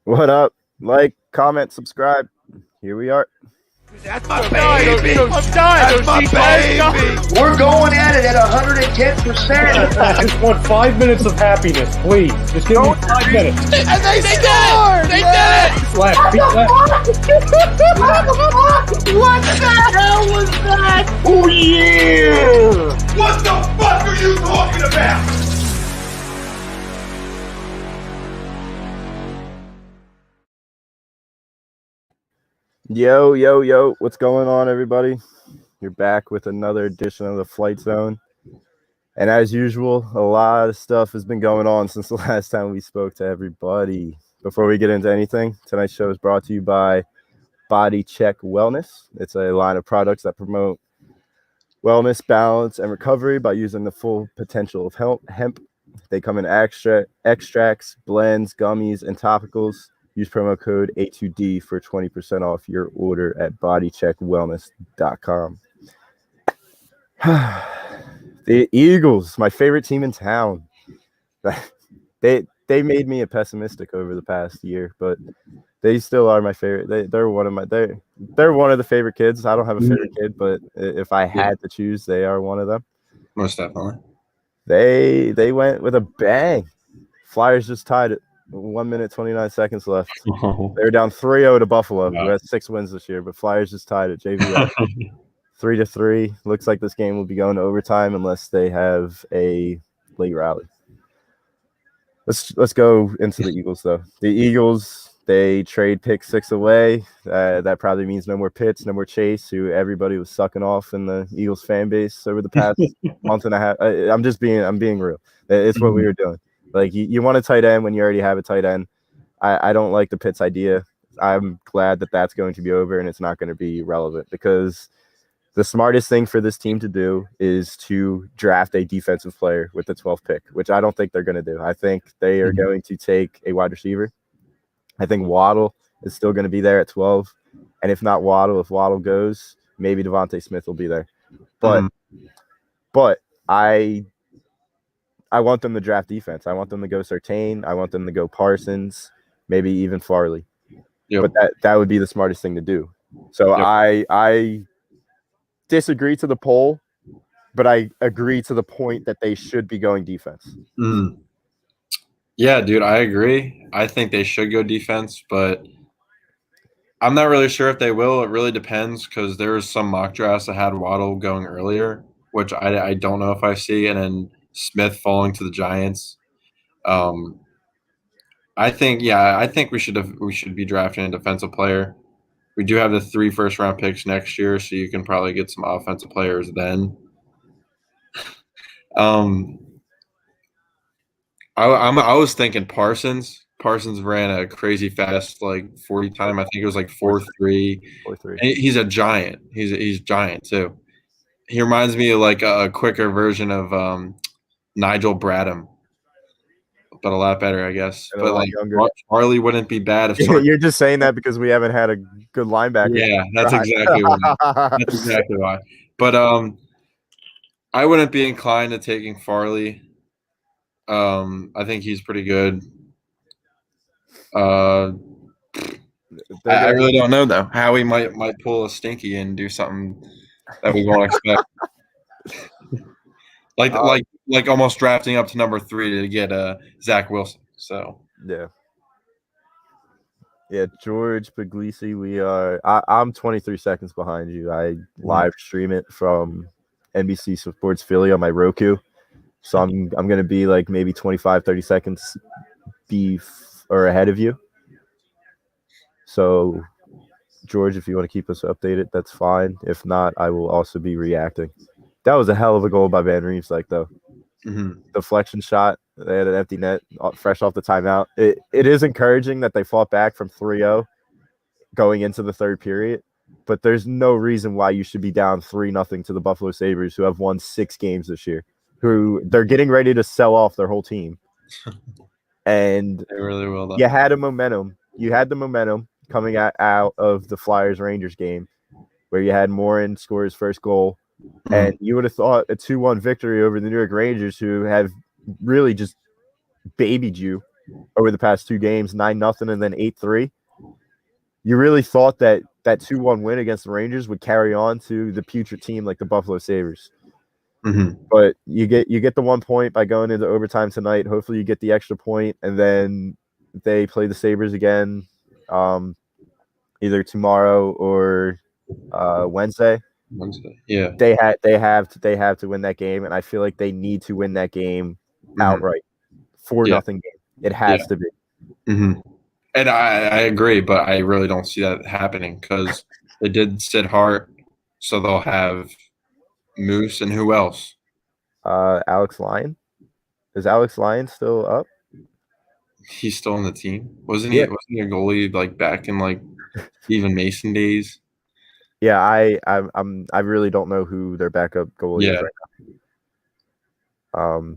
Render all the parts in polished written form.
What up? Like, comment, subscribe. Here we are. That's my baby. That's my baby. We're going at it at 110%. I just want 5 minutes of happiness, please. Just give me 5 minutes. And they scored. They did it. Left, feet left. What the hell was that? Oh, yeah. What the fuck are you talking about? Yo. What's going on, everybody? You're back with another edition of the Phlite Zone. And as usual, a lot of stuff has been going on since the last time we spoke to everybody. Before we get into anything, tonight's show is brought to you by Body Check Wellness. It's a line of products that promote wellness, balance, and recovery by using the full potential of hemp. They come in extracts, blends, gummies, and topicals. Use promo code A2D for 20% off your order at bodycheckwellness.com. The Eagles, my favorite team in town. They made me a pessimistic over the past year, but they still are my favorite. They're one of the favorite kids. I don't have a favorite kid, but if I had to choose, they are one of them. Most definitely. They went with a bang. Flyers just tied it. 1 minute, 29 seconds left. They were down 3-0 to Buffalo, who has 6 wins this year, but Flyers just tied it. JV 3-3. Looks like this game will be going to overtime unless they have a late rally. Let's go into the Eagles, though. The Eagles, they trade pick 6 away. That probably means no more Pitts, no more Chase, who everybody was sucking off in the Eagles fan base over the past month and a half. I'm being real. It's what we were doing. Like, you want a tight end when you already have a tight end. I don't like the Pitts idea. I'm glad that that's going to be over and it's not going to be relevant, because the smartest thing for this team to do is to draft a defensive player with the 12th pick, which I don't think they're going to do. I think they are going to take a wide receiver. I think Waddle is still going to be there at 12. And if not Waddle, if Waddle goes, maybe Devontae Smith will be there. But I want them to draft defense. I want them to go Surtain. I want them to go Parsons, maybe even Farley. But that would be the smartest thing to do. So I disagree to the poll, but I agree to the point that they should be going defense. Yeah, dude, I agree. I think they should go defense, but I'm not really sure if they will. It really depends, because there was some mock drafts that had Waddle going earlier, which I don't know if I see, and then Smith falling to the Giants. I think we should be drafting a defensive player. We do have the 3 first-round picks next year, so you can probably get some offensive players then. I was thinking Parsons. Parsons ran a crazy fast 40 time. I think it was 4.3. 4.3. He's a giant. He's giant too. He reminds me of a quicker version of Nigel Bradham, but a lot better, I guess. And but younger. Farley wouldn't be bad if you're just saying that because we haven't had a good linebacker. Yeah, that's exactly why. That's exactly why. But I wouldn't be inclined to taking Farley. I think he's pretty good. I really don't know though. Howie might pull a stinky and do something that we won't expect. Like almost drafting up to number 3 to get Zach Wilson. So yeah, George Puglisi, I'm 23 seconds behind you. I live stream it from NBC Sports Philly on my Roku, so I'm gonna be maybe 25-30 seconds ahead of you. So George, if you want to keep us updated, that's fine. If not, I will also be reacting. That was a hell of a goal by Van Riemsdyk, though. Deflection shot. They had an empty net fresh off the timeout. It is encouraging that they fought back from 3-0 going into the third period, but there's no reason why you should be down 3-0 to the Buffalo Sabres, who have won 6 games this year, who they're getting ready to sell off their whole team. And they really will, though. You had the momentum coming out of the Flyers-Rangers game, where you had Morin score his first goal. And you would have thought a 2-1 victory over the New York Rangers, who have really just babied you over the past 2 games, 9-0 and then 8-3. You really thought that 2-1 win against the Rangers would carry on to the putrid team like the Buffalo Sabres. Mm-hmm. But you get the 1 point by going into overtime tonight. Hopefully you get the extra point, and then they play the Sabres again either tomorrow or Wednesday. Yeah. They have to win that game, and I feel like they need to win that game outright. 4-0 game. It has to be. Mm-hmm. And I agree, but I really don't see that happening because they did sit Hart, so they'll have Moose and who else? Alex Lyon. Is Alex Lyon still up? He's still on the team, wasn't he? Yeah. Wasn't he a goalie like back in like Steven Mason days? Yeah, I really don't know who their backup goalie is right now.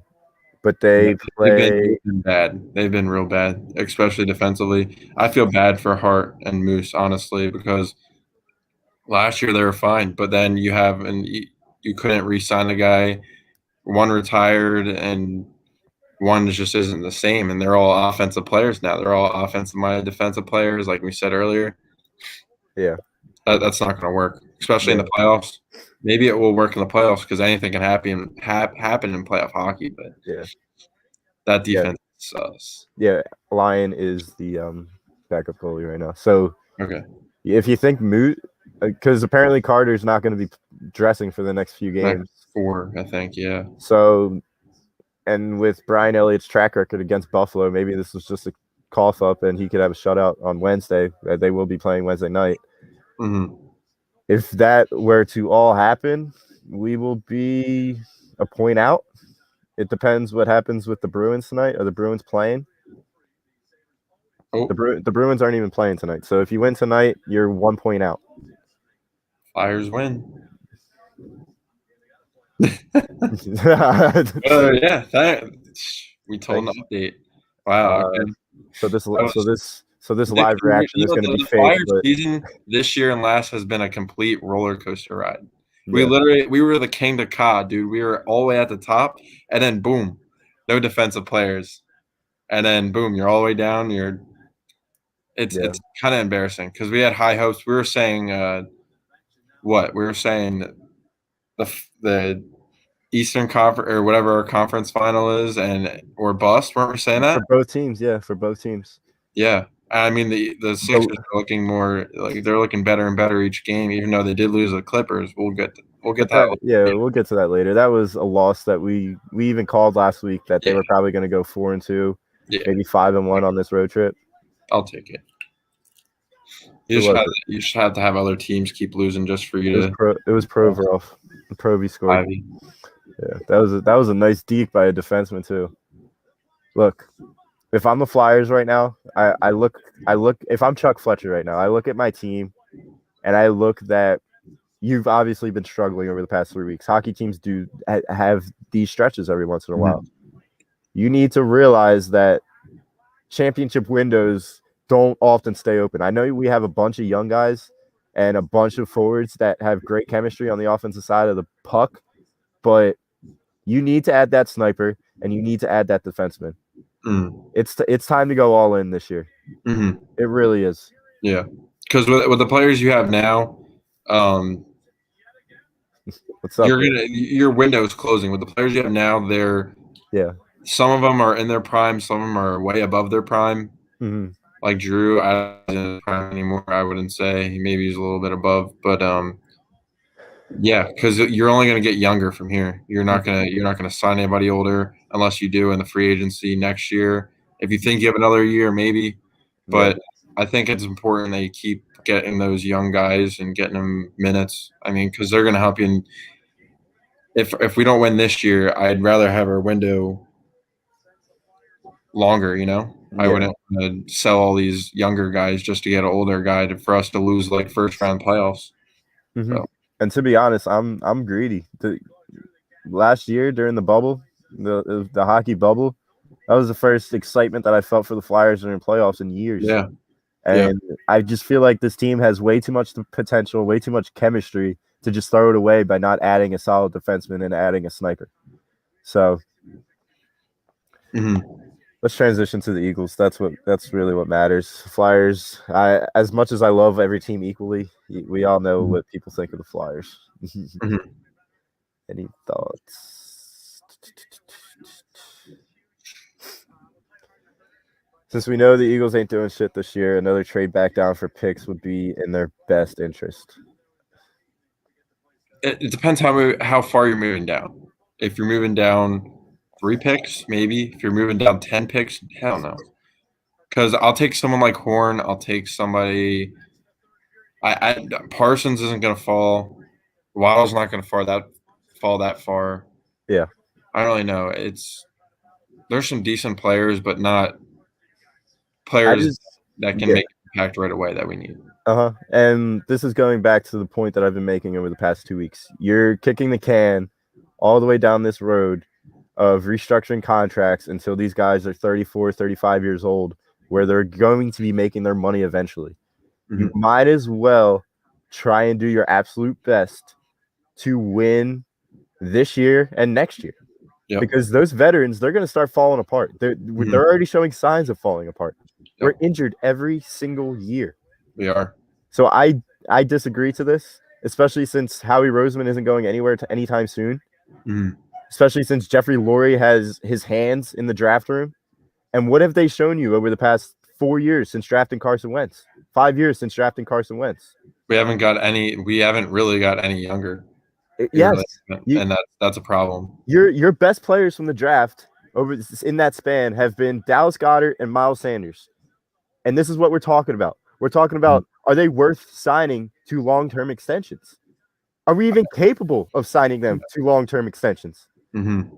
But they've been bad. They've been real bad, especially defensively. I feel bad for Hart and Moose, honestly, because last year they were fine, but then you couldn't re-sign the guy. One retired, and one just isn't the same. And they're all offensive players now. They're all offensive-minded defensive players, like we said earlier. Yeah. That's not going to work, especially in the playoffs. Maybe it will work in the playoffs because anything can happen in playoff hockey. But that defense sucks. Yeah, Lyon is the backup goalie right now. So if you think Moot, because apparently Carter's not going to be dressing for the next few games. Next 4, I think. Yeah. So, and with Brian Elliott's track record against Buffalo, maybe this was just a cough up, and he could have a shutout on Wednesday. They will be playing Wednesday night. Mm-hmm. If that were to all happen, we will be a point out. It depends what happens with the Bruins tonight. Are the Bruins playing? Oh. The Bruins aren't even playing tonight. So if you win tonight, you're 1 point out. Flyers win. We told an update. Wow. Okay. So this live reaction is going to be fake. The season this year and last has been a complete roller coaster ride. Yeah. We were the king to Ka, dude. We were all the way at the top, and then boom, no defensive players, and then boom, you're all the way down. It's kind of embarrassing because we had high hopes. We were saying the Eastern Conference or whatever our conference final is, or bust. Weren't we saying that for both teams? Yeah, for both teams. Yeah. I mean, the Sixers are looking more like they're looking better and better each game, even though they did lose the Clippers. We'll get that. We'll get to that later. That was a loss that we even called last week that they were probably going to go 4-2, maybe 5-1 on this road trip. I'll take it. You just have to have other teams keep losing just for you to. It was Provorov. Provy scored. Yeah, that was a nice deke by a defenseman too. Look. If I'm the Flyers right now, I look. If I'm Chuck Fletcher right now, I look at my team, and I look that you've obviously been struggling over the past 3 weeks. Hockey teams do have these stretches every once in a while. You need to realize that championship windows don't often stay open. I know we have a bunch of young guys and a bunch of forwards that have great chemistry on the offensive side of the puck, but you need to add that sniper and you need to add that defenseman. It's time to go all in this year. Mm-hmm. It really is. Yeah, because with the players you have now, what's up? Your window is closing. With the players you have now, some of them are in their prime, some of them are way above their prime. Mm-hmm. Like Drew, I don't in the prime anymore. I wouldn't say maybe he's a little bit above, but because you're only going to get younger from here. You're not gonna sign anybody older unless you do in the free agency next year. If you think you have another year, maybe. But I think it's important that you keep getting those young guys and getting them minutes. I mean, because they're going to help you. And if we don't win this year, I'd rather have our window longer. I wouldn't sell all these younger guys just to get an older guy for us to lose like first round playoffs. Mm-hmm. So. And to be honest, I'm greedy. Last year during the bubble, the hockey bubble, that was the first excitement that I felt for the Flyers during playoffs in years. Yeah. And I just feel like this team has way too much potential, way too much chemistry to just throw it away by not adding a solid defenseman and adding a sniper. So Let's transition to the Eagles. That's really what matters. Flyers. As much as I love every team equally, we all know what people think of the Flyers. Any thoughts? Since we know the Eagles ain't doing shit this year, another trade back down for picks would be in their best interest. It depends how far you're moving down. If you're moving down 3 picks, maybe. If you're moving down 10 picks, hell no. Because I'll take someone like Horn. I'll take somebody. Parsons isn't going to fall. Waddle's not going to fall that far. Yeah, I don't really know. There's some decent players, but not players that can make an impact right away that we need. And this is going back to the point that I've been making over the past 2 weeks. You're kicking the can all the way down this road of restructuring contracts until these guys are 34, 35 years old, where they're going to be making their money eventually. You might as well try and do your absolute best to win this year and next year. Yep. Because those veterans, they're going to start falling apart. They're already showing signs of falling apart. Yep. We're injured every single year. We are. So I disagree to this, especially since Howie Roseman isn't going anywhere anytime soon. Especially since Jeffrey Lurie has his hands in the draft room. And what have they shown you over the past 4 years since drafting Carson Wentz? 5 years since drafting Carson Wentz. We haven't really got any younger. Yes. And that's a problem. Your best players from the draft in that span have been Dallas Goedert and Miles Sanders. And this is what we're talking about. We're talking about, are they worth signing to long-term extensions? Are we even capable of signing them to long-term extensions?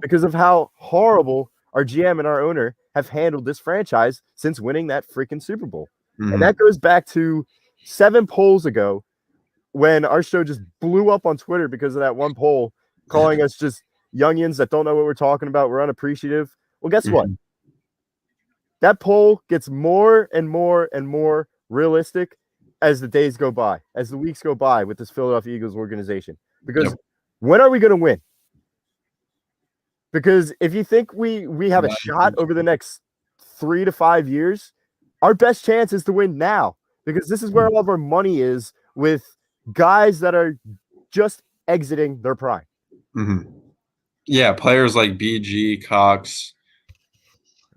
Because of how horrible our GM and our owner have handled this franchise since winning that freaking Super Bowl. And that goes back to 7 polls ago when our show just blew up on Twitter because of that one poll calling us just youngins that don't know what we're talking about. We're unappreciative. Well, guess what? That poll gets more and more and more realistic as the days go by, as the weeks go by with this Philadelphia Eagles organization. Because when are we going to win? Because if you think we have a shot over the next 3 to 5 years, our best chance is to win now. Because this is where all of our money is with guys that are just exiting their prime. Yeah, players like BG, Cox,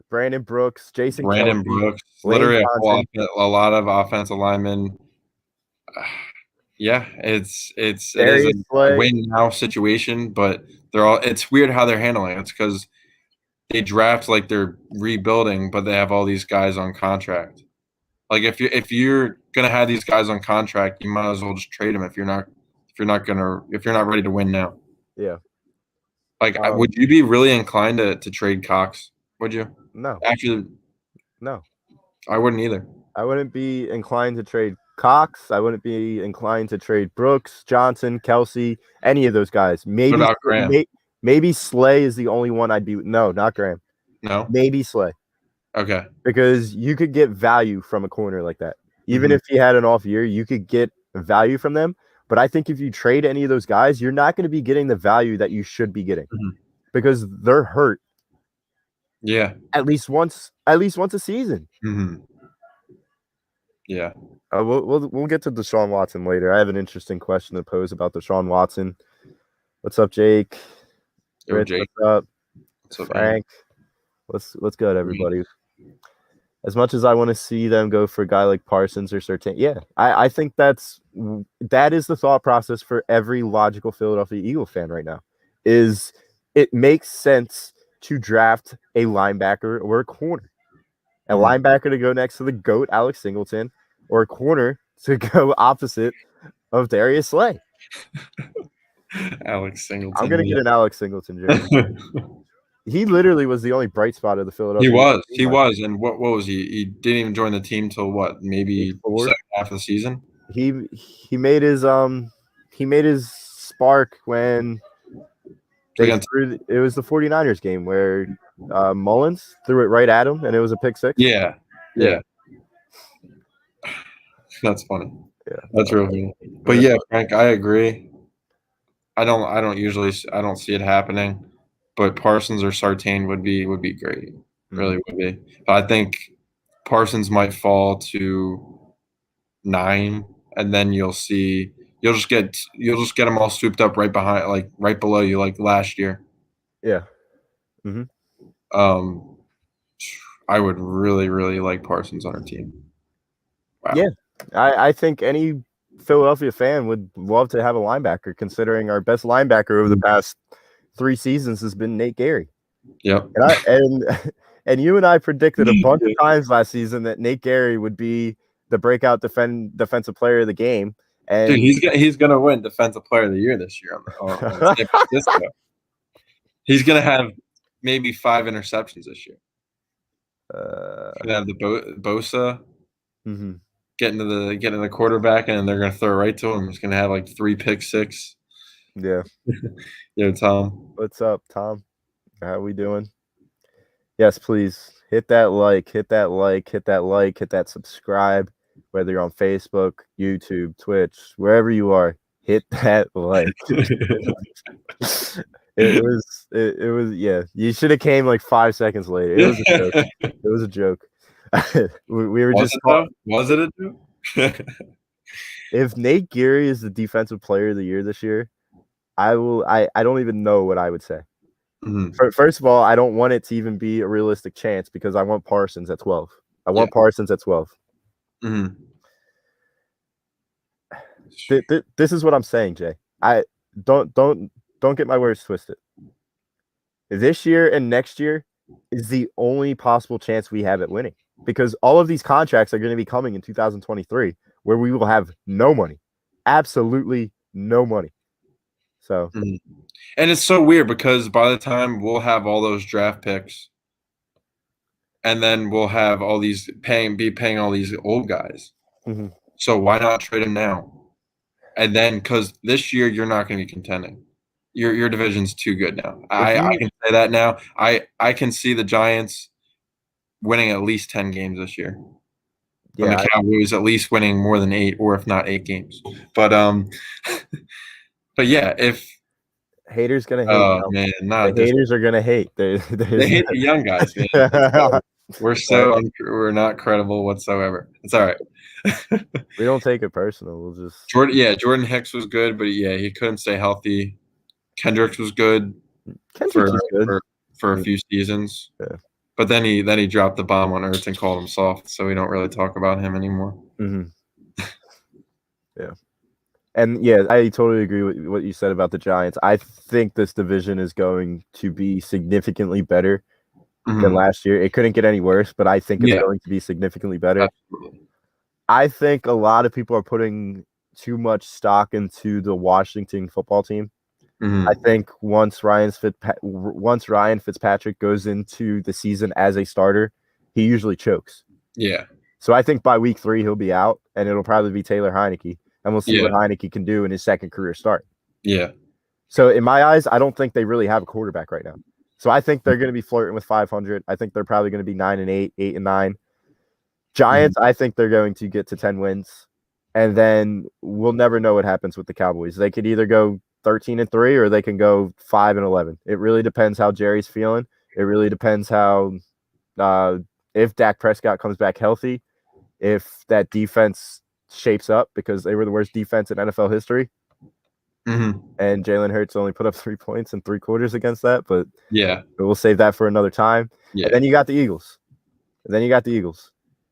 Brandon Brooks, Brandon Brooks, literally a lot of offensive linemen. Yeah, it is a win now situation, but it's weird how they're handling it. It's because they draft like they're rebuilding, but they have all these guys on contract. Like if you're gonna have these guys on contract, you might as well just trade them if you're not ready to win now. Yeah. Like, would you be really inclined to trade Cox? Would you? No. Actually, no. I wouldn't either. I wouldn't be inclined to trade Cox. I wouldn't be inclined to trade Brooks, Johnson, Kelsey, any of those guys. Maybe what about Graham? Maybe Slay is the only one I'd be. No, not Graham. No. Maybe Slay. Okay. Because you could get value from a corner like that. Even if he had an off year, you could get value from them. But I think if you trade any of those guys, you're not going to be getting the value that you should be getting because they're hurt. Yeah. At least once a season. Yeah. We'll get to Deshaun Watson later. I have an interesting question to pose about Deshaun Watson. What's up, Jake? Rich, Jake. what's up? What's up, Frank? What's good, everybody? As much as I want to see them go for a guy like Parsons or Surtain, I think that is the thought process for every logical Philadelphia Eagle fan right now. Is it makes sense to draft a linebacker or a corner, a linebacker to go next to the GOAT Alex Singleton, or a corner to go opposite of Darius Slay. Alex Singleton. I'm gonna get an Alex Singleton jersey. He literally was the only bright spot of the Philadelphia. He was, and what was he? He didn't even join the team till what? Maybe second half of the season. He made his spark when it was the 49ers game where Mullins threw it right at him and it was a pick six. Yeah. That's funny. Yeah, that's real funny. But yeah, Frank, I agree. I don't see it happening. But Parsons or Surtain would be great. Really would be. But I think Parsons might fall to 9, and then you'll just get them all swooped up right behind, like right below you, like last year. Yeah. I would really, really like Parsons on our team. Wow. Yeah, I think any Philadelphia fan would love to have a linebacker, considering our best linebacker over the past 3 seasons has been Nate Gary. Yep. And you and I predicted a bunch of times last season that Nate Gary would be the breakout defensive player of the game. And dude, he's gonna win Defensive Player of the Year this year on San Francisco. He's gonna have maybe 5 interceptions this year. Gonna have the Bosa getting to the quarterback, and they're gonna throw it right to him. He's gonna have like 3 pick six. Yeah. Yo, Tom. What's up, Tom? How we doing? Yes, please hit that like, hit that subscribe, whether you're on Facebook, YouTube, Twitch, wherever you are, hit that like. It was yeah. You should have came like 5 seconds later. It was a joke. It was a joke. we were Was just was it a joke? If Nate Gary is the defensive player of the year this year, I don't even know what I would say. First of all, I don't want it to even be a realistic chance because I want Parsons at 12. I want Parsons at 12. This is what I'm saying, Jay. I don't get my words twisted. This year and next year is the only possible chance we have at winning, because all of these contracts are going to be coming in 2023 where we will have no money, absolutely no money. So, and it's so weird because by the time we'll have all those draft picks, and then we'll have all these paying all these old guys. So why not trade them now? And then because this year you're not going to be contending. Your division's too good now. I can say that now. I can see the Giants winning at least 10 games this year. Yeah, the Cowboys at least winning more than 8, or if not 8 games. But but yeah, if haters gonna hate. Oh man, the haters are gonna hate. They hate the young guys, man. We're not credible whatsoever. It's all right. We don't take it personal. We'll just Jordan Hicks was good, but he couldn't stay healthy. Kendricks was good for a few seasons. Yeah. But then he dropped the bomb on Ertz and called him soft, so we don't really talk about him anymore. Yeah. And yeah, I totally agree with what you said about the Giants. I think this division is going to be significantly better than last year. It couldn't get any worse, but I think it's going to be significantly better. Absolutely. I think a lot of people are putting too much stock into the Washington football team. I think once Ryan Fitzpatrick goes into the season as a starter, he usually chokes. Yeah. So I think by week 3 he'll be out, and it'll probably be Taylor Heineke, and we'll see what Heineke can do in his second career start. Yeah. So in my eyes, I don't think they really have a quarterback right now. So I think they're going to be flirting with 500. I think they're probably going to be 9-8, 8-9. Giants, I think they're going to get to 10 wins, and then we'll never know what happens with the Cowboys. They could either go 13-3 or they can go 5-11. It really depends how Jerry's feeling. It really depends how if Dak Prescott comes back healthy, if that defense shapes up, because they were the worst defense in NFL history. And Jalen Hurts only put up 3 points in 3 quarters against that, but we'll save that for another time. And then you got the Eagles.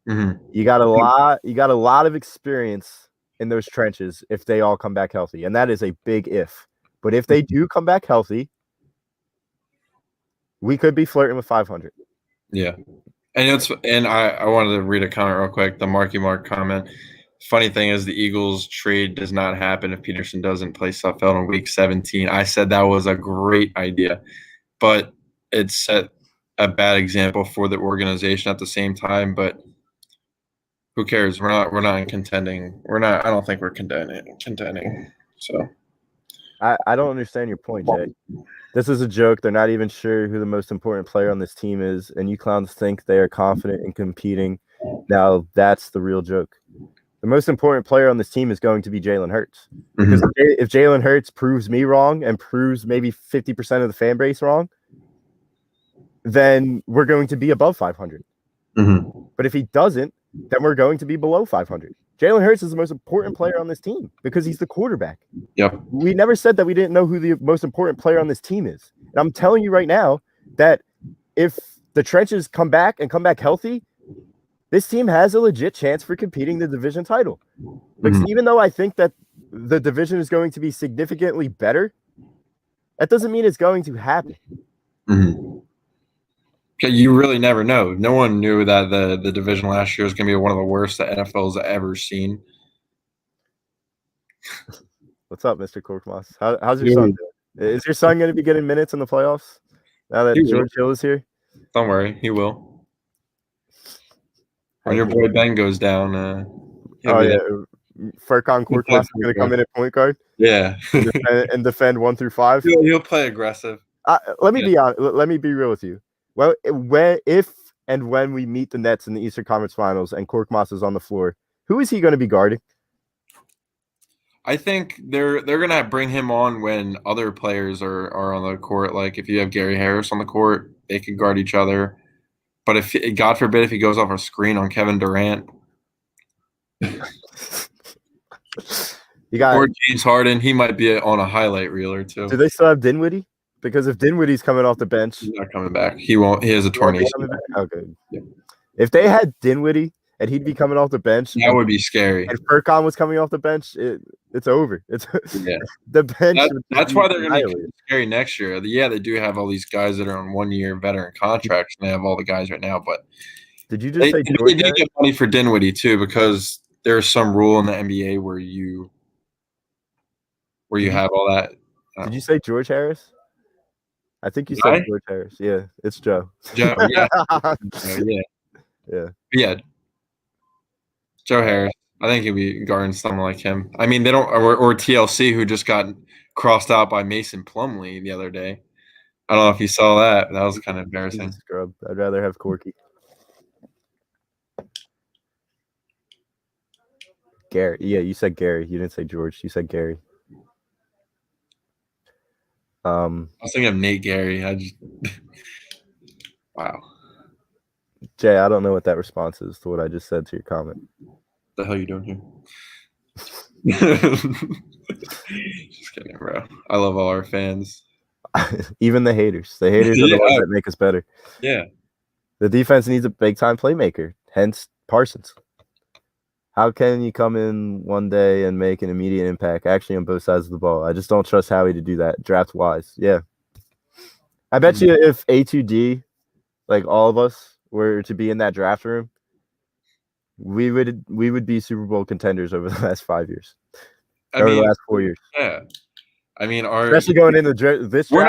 You got a lot of experience in those trenches if they all come back healthy, and that is a big if. But if they do come back healthy, we could be flirting with 500. Yeah, and I wanted to read a comment real quick. The Marky Mark comment. Funny thing is, the Eagles trade does not happen if Pederson doesn't play Suffield in week 17. I said that was a great idea, but it set a bad example for the organization at the same time. But who cares? We're not contending. I don't think we're contending. So I don't understand your point, Jay. This is a joke. They're not even sure who the most important player on this team is, and you clowns think they are confident in competing. Now that's the real joke. The most important player on this team is going to be Jalen Hurts. Because if Jalen Hurts proves me wrong and proves maybe 50% of the fan base wrong, then we're going to be above 500. Mm-hmm. But if he doesn't, then we're going to be below 500. Jalen Hurts is the most important player on this team because he's the quarterback. Yep. We never said that we didn't know who the most important player on this team is. And I'm telling you right now that if the trenches come back and come back healthy, this team has a legit chance for competing the division title. Because even though I think that the division is going to be significantly better, that doesn't mean it's going to happen. Mm-hmm. You really never know. No one knew that the division last year was going to be one of the worst that NFL's ever seen. What's up, Mr. Korkmaz? How's your son doing? Is your son going to be getting minutes in the playoffs now that George Hill is here? Don't worry, he will. When your boy Ben goes down, Furkan Korkmaz is going to come in at point guard. Yeah, and defend 1 through 5. He'll play aggressive. Let me be honest. Let me be real with you. Well, if and when we meet the Nets in the Eastern Conference Finals and Korkmaz is on the floor, who is he going to be guarding? I think they're going to bring him on when other players are on the court. Like if you have Gary Harris on the court, they can guard each other. But if God forbid if he goes off a screen on Kevin Durant, or James Harden, he might be on a highlight reel or two. Do they still have Dinwiddie? Because if Dinwiddie's coming off the bench, he's not coming back. He won't. He has a torn ACL. Okay. Yeah. If they had Dinwiddie and he'd be coming off the bench, that would be scary. And Furkan was coming off the bench, it's over. It's the bench. That's why they're going to be scary next year. Yeah, they do have all these guys that are on 1-year veteran contracts, and they have all the guys right now. But did you just say they did get money for Dinwiddie too, because there's some rule in the NBA where you have all that. Did you say George Harris? I think you said George Harris. Yeah, it's Joe. Joe, yeah. Yeah. Joe Harris. I think he'll be guarding someone like him. I mean, they don't, or TLC, who just got crossed out by Mason Plumlee the other day. I don't know if you saw that. That was kind of embarrassing. Scrub. I'd rather have Corky. Gary. Yeah, you said Gary. You didn't say George. You said Gary. I was thinking of Nate Gary. Wow. Jay, I don't know what that response is to what I just said to your comment. What the hell are you doing here? Just kidding, bro. I love all our fans. Even the haters. The haters are the ones that make us better. Yeah. The defense needs a big-time playmaker, hence Parsons. How can you come in one day and make an immediate impact actually on both sides of the ball? I just don't trust Howie to do that draft-wise. Yeah. I bet you if A2D, like all of us, were to be in that draft room, we would be Super Bowl contenders over the last 5 years. The last 4 years. Yeah. I mean, especially going into this draft. We're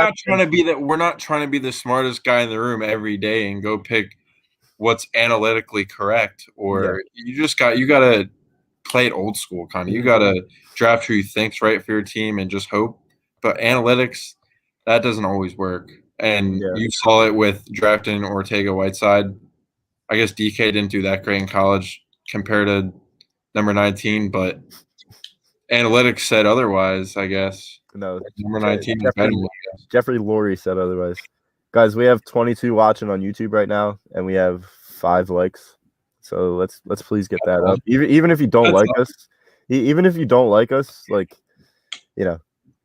not trying to be the smartest guy in the room every day and go pick what's analytically correct, or you got to play it old school kind of. You got to draft who you think's right for your team and just hope. But analytics, that doesn't always work. And you saw it with drafting Ortega-Whiteside. I guess DK didn't do that great in college compared to number 19, but analytics said otherwise, I guess. No, number 19 Jeffrey Lurie said otherwise. Guys, we have 22 watching on YouTube right now, and we have 5 likes. So let's please get that up. Even if you don't like us, even if you don't like us, like, you know.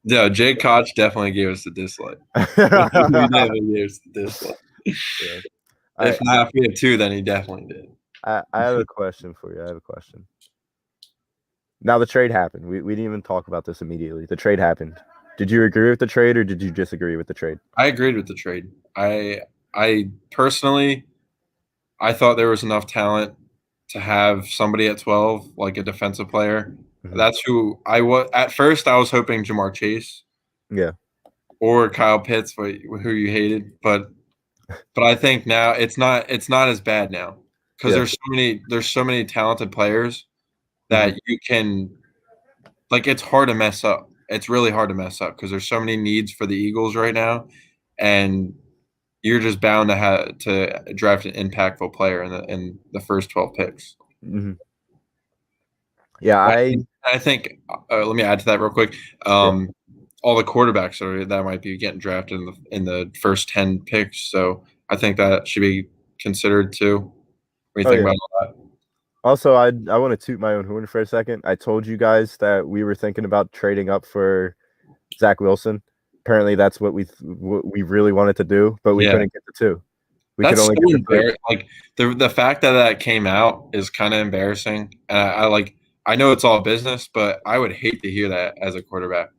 Yeah, Jay Koch definitely gave us a dislike. He definitely gave us a dislike. Yeah. If we had 2, then he definitely did. I have a question for you. Now, the trade happened. We didn't even talk about this immediately. The trade happened. Did you agree with the trade, or did you disagree with the trade? I agreed with the trade. I personally, I thought there was enough talent to have somebody at 12, like a defensive player. Mm-hmm. That's who I was. At first, I was hoping Jamar Chase. Yeah. Or Kyle Pitts, who you hated. But I think now it's not as bad now, because there's so many talented players that you can, like, it's hard to mess up. It's really hard to mess up because there's so many needs for the Eagles right now, and you're just bound to have to draft an impactful player in the first 12 picks. Mm-hmm. Yeah, I think. Let me add to that real quick. All the quarterbacks that might be getting drafted in the first 10 picks. So I think that should be considered too. What do you think about all that? Also, I want to toot my own horn for a second. I told you guys that we were thinking about trading up for Zach Wilson. Apparently, that's what we really wanted to do, but we couldn't get the two. We That's could only so get the three. like the fact that came out is kind of embarrassing. And I know it's all business, but I would hate to hear that as a quarterback.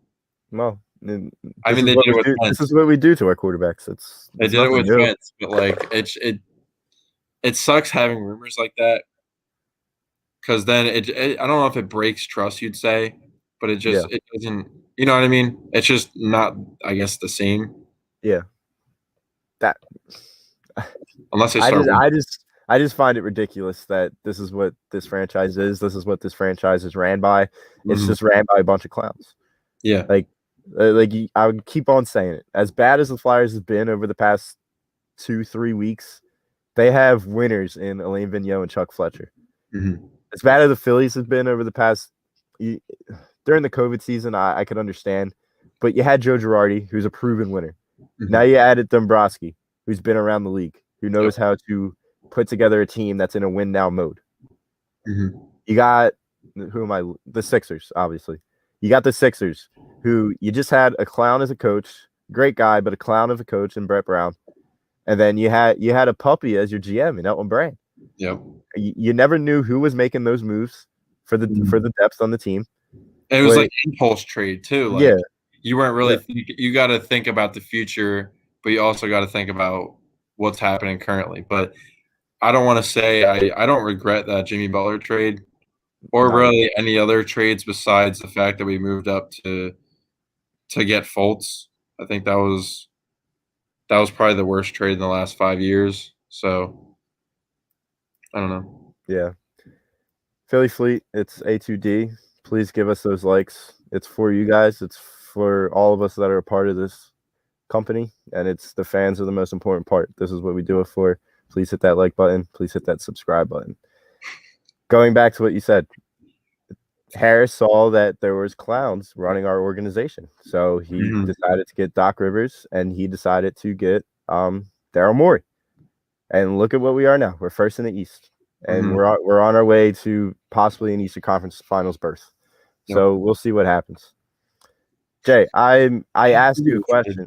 Well, I mean, they did it with Wentz. This is what we do to our quarterbaps. They did it with Wentz, but like it sucks having rumors like that because then I don't know if it breaks trust, you'd say, but it doesn't. You know what I mean? It's just not, I guess, the same. Yeah. That. Unless they start. I just find it ridiculous that this is what this franchise is. This is what this franchise is ran by. It's just ran by a bunch of clowns. Yeah. Like I would keep on saying it. As bad as the Flyers have been over the past 2-3 weeks, they have winners in Alain Vigneault and Chuck Fletcher. Mm-hmm. As bad as the Phillies have been over the past during the COVID season, I could understand. But you had Joe Girardi, who's a proven winner. Mm-hmm. Now you added Dombrowski, who's been around the league, who knows how to put together a team that's in a win now mode. Mm-hmm. You got the Sixers, obviously. You got the Sixers, who you just had a clown as a coach, great guy, but a clown of a coach in Brett Brown. And then you had a puppy as your GM in Elton Brand. Yep. You never knew who was making those moves for the depth on the team. And it was like impulse trade too. Like, you weren't really you got to think about the future, but you also got to think about what's happening currently. But I don't want to say I don't regret that Jimmy Butler trade or really any other trades besides the fact that we moved up to get Fultz. I think that was probably the worst trade in the last 5 years. So I don't know. Yeah. Philly Fleet, it's A2D. Please give us those likes. It's for you guys. It's for all of us that are a part of this company, and it's the fans are the most important part. This is what we do it for. Please hit that like button. Please hit that subscribe button. Going back to what you said, Harris saw that there was clowns running our organization, so he decided to get Doc Rivers, and he decided to get Daryl Morey. And look at what we are now. We're first in the East, and we're on our way to possibly an Eastern Conference Finals berth. So we'll see what happens. Jay, I asked you a question.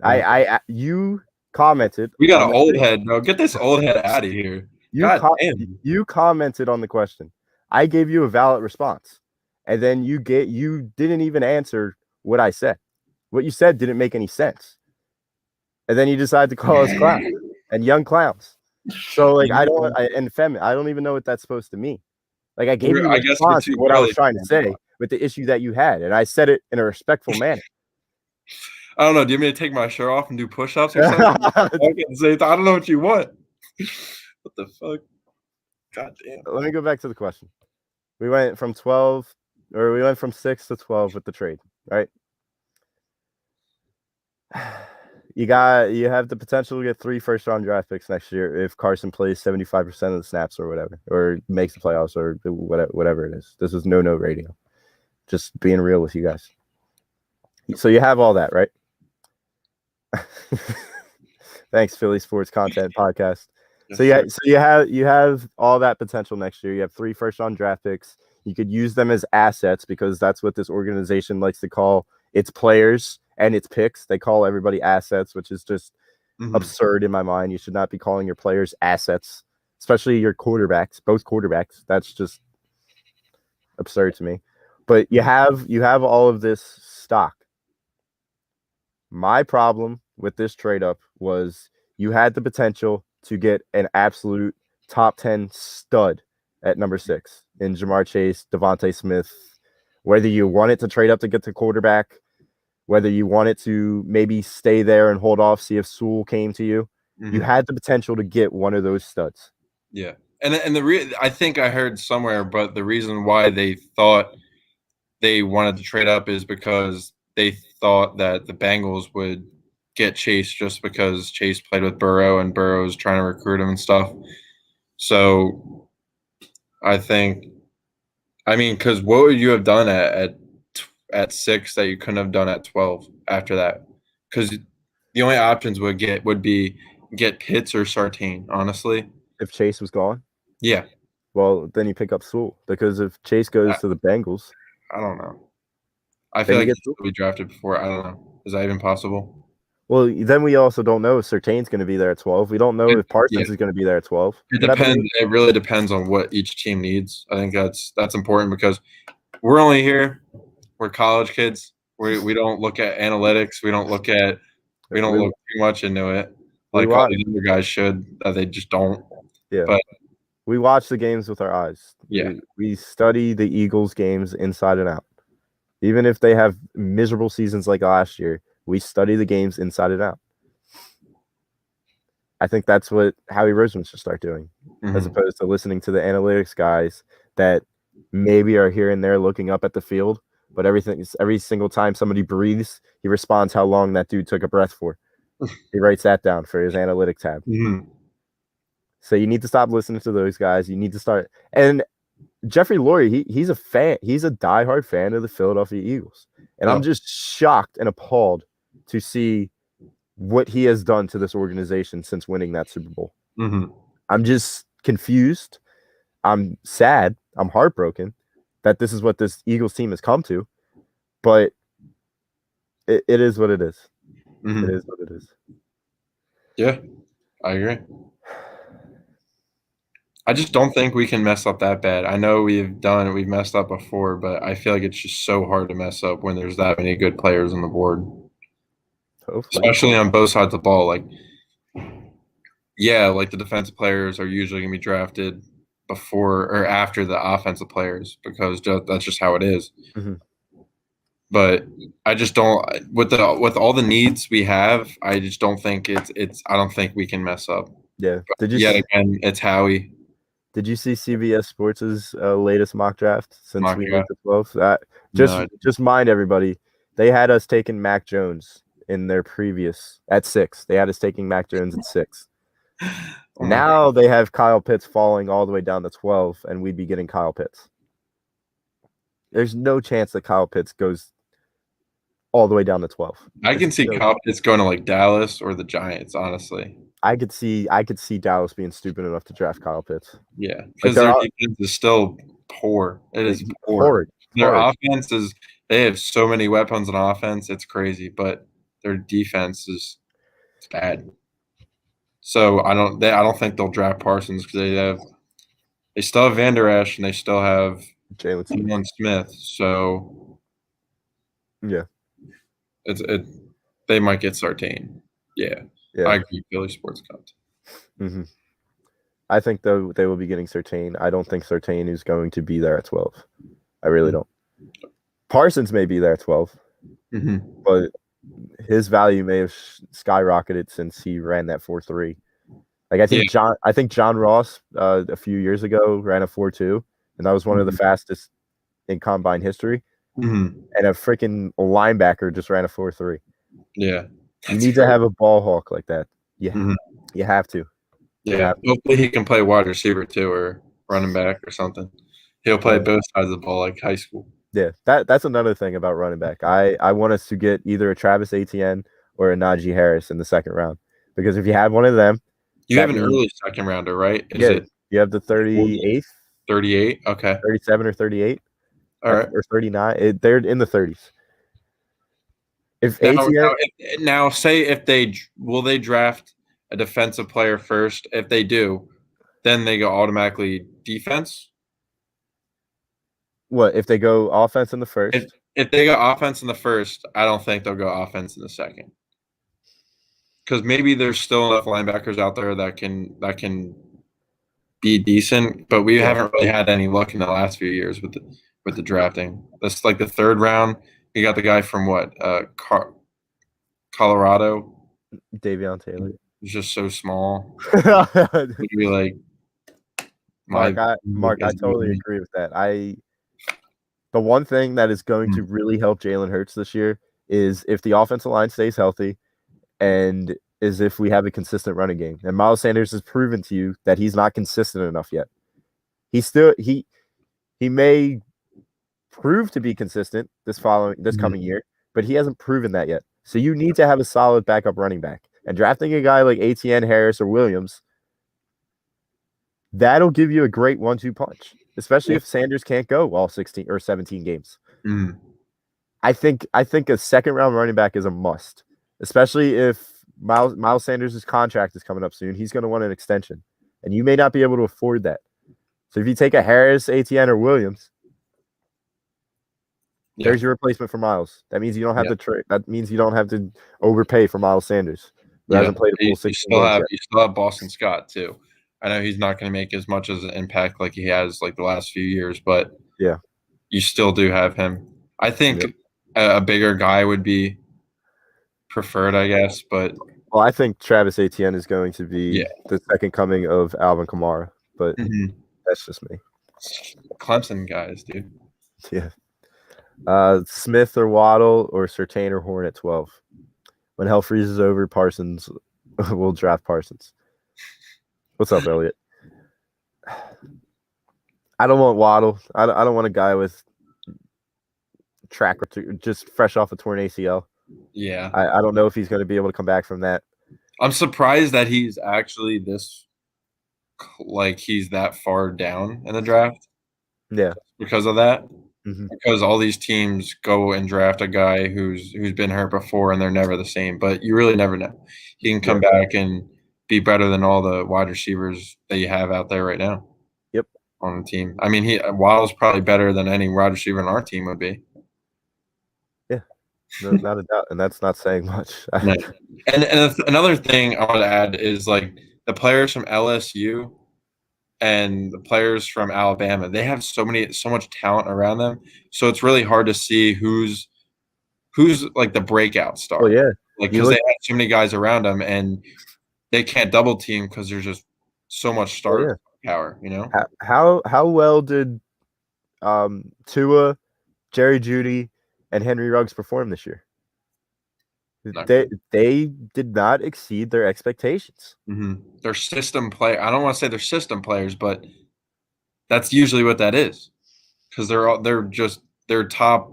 You commented. We got an old head, bro. Get this old head out of here. You commented on the question. I gave you a valid response, and then you didn't even answer what I said. What you said didn't make any sense, and then you decided to call us clowns and young clowns. So like I don't even know what that's supposed to mean. Like I gave you a response to what I was trying to say with the issue that you had, and I said it in a respectful manner. I don't know. Do you want me to take my shirt off and do push-ups or something? I don't know what you want. What the fuck? God damn. Let me go back to the question. We went from 6 to 12 with the trade, right? You have the potential to get 3 first-round draft picks next year if Carson plays 75% of the snaps or whatever, or makes the playoffs or whatever it is. This is no radio. Just being real with you guys. So you have all that, right? Thanks, Philly Sports Content Podcast. Yes, so you have all that potential next year. You have 3 first-round draft picks. You could use them as assets because that's what this organization likes to call its players and its picks. They call everybody assets, which is just absurd in my mind. You should not be calling your players assets, especially your quarterbacks, both quarterbacks. That's just absurd to me. But you have all of this stock. My problem with this trade up was you had the potential to get an absolute top 10 stud at number 6 in Jamar Chase, Devontae Smith. Whether you wanted to trade up to get the quarterback, whether you wanted to maybe stay there and hold off, see if Sewell came to you, you had the potential to get one of those studs. Yeah, and I think I heard somewhere, but the reason why they thought they wanted to trade up is because they thought that the Bengals would get Chase just because Chase played with Burrow and Burrow's trying to recruit him and stuff. So I think, because what would you have done at 6 that you couldn't have done at 12 after that? Because the only options would be get Pitts or Sartain, honestly. If Chase was gone, Yeah, well, then you pick up Sewell, because if Chase goes to the Bengals, I don't know. I then feel you like get he Sewell. should be drafted before. I don't know. Is that even possible? Well, then we also don't know if Surtain's going to be there at 12. We don't know if Parsons is going to be there at 12. It depends. It really depends on what each team needs. I think that's important because we're only here. We're college kids. We don't look at analytics. We don't look too much into it like all these other guys should. They just don't. Yeah. But we watch the games with our eyes. Yeah. We study the Eagles games inside and out. Even if they have miserable seasons like last year, we study the games inside and out. I think that's what Howie Roseman should start doing, as opposed to listening to the analytics guys that maybe are here and there looking up at the field, but every single time somebody breathes, he responds how long that dude took a breath for. He writes that down for his analytic tab. So you need to stop listening to those guys. You need to start. And Jeffrey Lurie, he's a fan. He's a diehard fan of the Philadelphia Eagles. And I'm just shocked and appalled to see what he has done to this organization since winning that Super Bowl. I'm just confused. I'm sad. I'm heartbroken that this is what this Eagles team has come to. But it is what it is. It is what it is. Yeah, I agree. I just don't think we can mess up that bad. I know we've messed up before, but I feel like it's just so hard to mess up when there's that many good players on the board. Hopefully. Especially on both sides of the ball. Like the defensive players are usually going to be drafted before or after the offensive players because that's just how it is. But I just don't with all the needs we have. I just don't think it's. I don't think we can mess up. Yeah. Again, it's Howie. Did you see CBS Sports' latest mock draft since we went to 12? Just mind everybody, they had us taking Mac Jones in their previous at 6. They had us taking Mac Jones at 6. Now they have Kyle Pitts falling all the way down to 12, and we'd be getting Kyle Pitts. There's no chance that Kyle Pitts goes all the way down to 12. I can see Kyle Pitts going to like Dallas or the Giants, honestly. I could see Dallas being stupid enough to draft Kyle Pitts. Yeah, because their defense is still poor. It is poor. Their offense is – they have so many weapons on offense. It's crazy, but their defense is bad. So I don't think they'll draft Parsons because they still have Van Der Esch and they still have Jalen Smith. So yeah, they might get Sartain. Yeah. I agree. Philly sports content. I think though they will be getting Sartain. I don't think Sartain is going to be there at 12. I really don't. Parsons may be there at 12, but his value may have skyrocketed since he ran that 4.3. Like I think John Ross a few years ago ran a 4.2, and that was one of the fastest in combine history. And a freaking linebacker just ran a 4.3. Yeah. You need to have a ball hawk like that. Yeah, you have to. Yeah, hopefully he can play wide receiver too, or running back or something. He'll play both sides of the ball like high school. Yeah, that's another thing about running back. I want us to get either a Travis Etienne or a Najee Harris in the second round, because if you have one of them, you have an early second rounder, right? You have the 38th, 38, okay, 37 or 38, all right, or 39. They're in the 30s. Now, say if they draft a defensive player first. If they do, then they go automatically defense. What if they go offense in the first? If they go offense in the first, I don't think they'll go offense in the second. Because maybe there's still enough linebackers out there that can be decent, but we haven't really had any luck in the last few years with the drafting. That's like the third round. You got the guy from Colorado, Davion Taylor. He's just so small. Would be like, Mark, I totally agree with that. The one thing that is going to really help Jalen Hurts this year is if the offensive line stays healthy, and is if we have a consistent running game. And Miles Sanders has proven to you that he's not consistent enough yet. He may prove to be consistent this coming year, but he hasn't proven that yet. So you need to have a solid backup running back. and drafting a guy like ATN, Harris, or Williams, that'll give you a great 1-2 punch, especially if Sanders can't go all 16 or 17 games. Mm. I think a second round running back is a must, especially if Miles Sanders' contract is coming up soon. He's going to want an extension, and you may not be able to afford that. So if you take a Harris, ATN, or Williams, there's your replacement for Miles. That means you don't have to trade. That means you don't have to overpay for Miles Sanders, who hasn't played a full 16 games yet. You still have Boston Scott too. I know he's not going to make as much as an impact like he has like the last few years, but yeah, you still do have him. I think a bigger guy would be preferred, I guess. But I think Travis Etienne is going to be the second coming of Alvin Kamara, but that's just me. Clemson guys, dude. Yeah. Smith or Waddle or Surtain or Horn at 12. When hell freezes over, Parsons will draft Parsons. What's up, Elliot? I don't want Waddle. I don't want a guy with track just fresh off a torn ACL. Yeah. I don't know if he's going to be able to come back from that. I'm surprised that he's actually he's that far down in the draft. Yeah. Because of that. Mm-hmm. Because all these teams go and draft a guy who's been hurt before and they're never the same. But you really never know. He can come back and be better than all the wide receivers that you have out there right now. Yep. On the team. I mean, Waddle's probably better than any wide receiver on our team would be. Yeah. No, not a doubt. And that's not saying much. And another thing I want to add is like the players from LSU and the players from Alabama, they have so much talent around them. So it's really hard to see who's like the breakout star. Well, yeah. Like, because they have so many guys around them and they can't double team because there's just so much star power, you know? How well did Tua, Jerry Jeudy, and Henry Ruggs perform this year? They did not exceed their expectations. Mm-hmm. They're system play. I don't want to say they're system players, but that's usually what that is, because they're top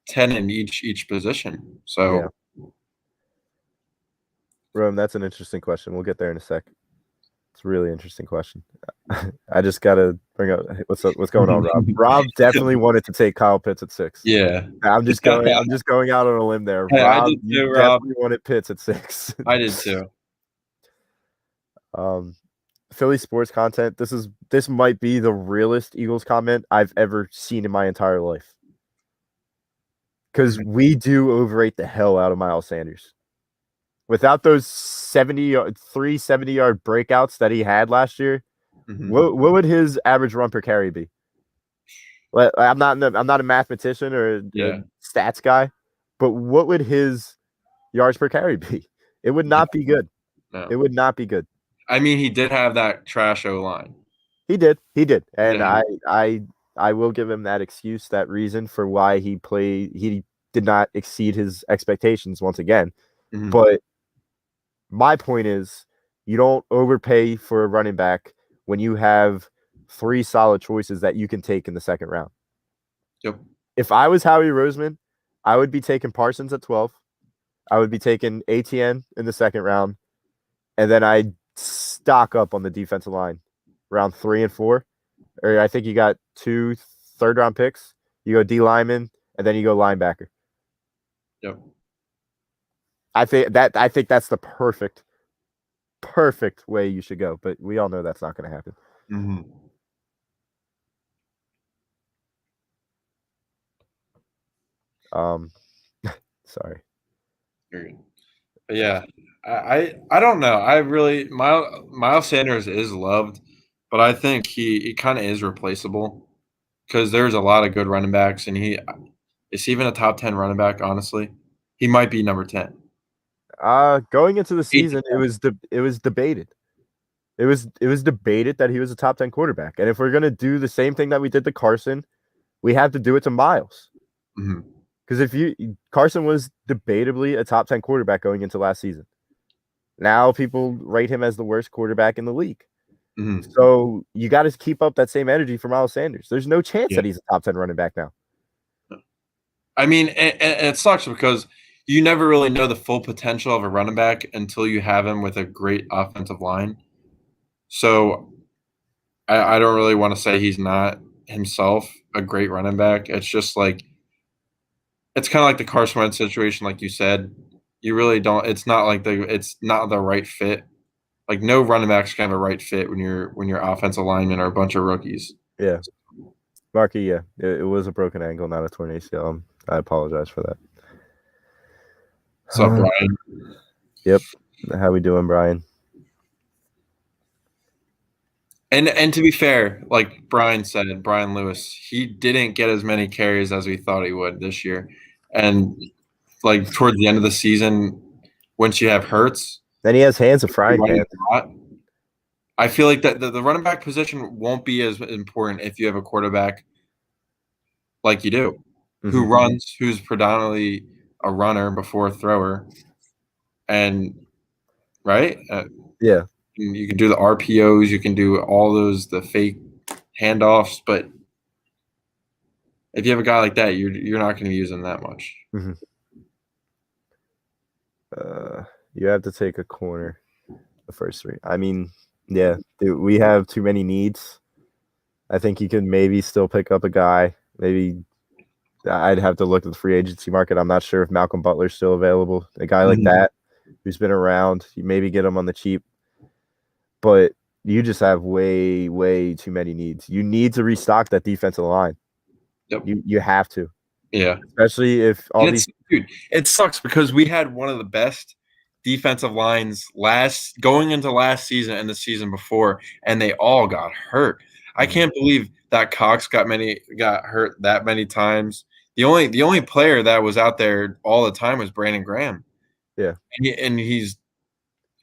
10 in each position. So, Rome, that's an interesting question. We'll get there in a sec. It's a really interesting question. I just gotta bring up what's going on, Rob. Rob definitely wanted to take Kyle Pitts at 6. Yeah, I'm just going out on a limb there. Hey, Rob, I did too, you Rob. definitely wanted Pitts at 6. I did too. Philly sports content. This might be the realest Eagles comment I've ever seen in my entire life. Because we do overrate the hell out of Miles Sanders. Without those 70-yard breakouts that he had last year, what would his average run per carry be? I'm not a mathematician or a stats guy, but what would his yards per carry be? It would not be good. No. It would not be good. I mean, he did have that trash O-line. He did, and I will give him that excuse, that reason for why he did not exceed his expectations once again. Mm-hmm. But my point is, you don't overpay for a running back when you have 3 solid choices that you can take in the second round. Yep. If I was Howie Roseman, I would be taking Parsons at 12. I would be taking ATN in the second round, and then I'd stock up on the defensive line round 3 and 4. Or I think you got 2 third-round picks. You go D lineman, and then you go linebacker. Yep. I think that's the perfect way you should go, but we all know that's not going to happen. Mm-hmm. Sorry. But yeah, I don't know. I really Miles Sanders is loved, but I think he kind of is replaceable because there's a lot of good running backs, and is he even a top 10 running back. Honestly, he might be number 10. Going into the season, it was debated. It was debated that he was a top 10 quarterback, and if we're gonna do the same thing that we did to Carson, we have to do it to Miles. Mm-hmm. Because Carson was debatably a top 10 quarterback going into last season. Now people rate him as the worst quarterback in the league. Mm-hmm. So you got to keep up that same energy for Miles Sanders. There's no chance that he's a top 10 running back now. I mean, and it sucks because you never really know the full potential of a running back until you have him with a great offensive line. So I don't really want to say he's not himself a great running back. It's just like it's kind of like the Carson Wentz situation, like you said. You really don't. It's not the right fit. Like no running back's kind of a right fit when your offensive linemen are a bunch of rookies. Yeah, Marky. Yeah, it was a broken ankle, not a torn ACL. I apologize for that. What's up, Brian? Yep. How we doing, Brian? And to be fair, like Brian said, Brian Lewis, he didn't get as many carries as we thought he would this year. And like towards the end of the season, once you have Hurts, then he has hands of frying pan. I feel like that the running back position won't be as important if you have a quarterback like you do, who runs, who's predominantly a runner before a thrower, and right, yeah. You can do the RPOs, you can do all the fake handoffs, but if you have a guy like that, you're not going to use him that much. You have to take a corner the first three. I mean, yeah, we have too many needs. I think you can maybe still pick up a guy. Maybe I'd have to look at the free agency market. I'm not sure if Malcolm Butler's still available. A guy like that who's been around, you maybe get him on the cheap. But you just have way, way too many needs. You need to restock that defensive line. Yep. You have to. Yeah. Especially if all these – dude, it sucks because we had one of the best defensive lines going into last season and the season before, and they all got hurt. I can't believe that Cox got hurt that many times. The only player that was out there all the time was Brandon Graham. Yeah. And he's –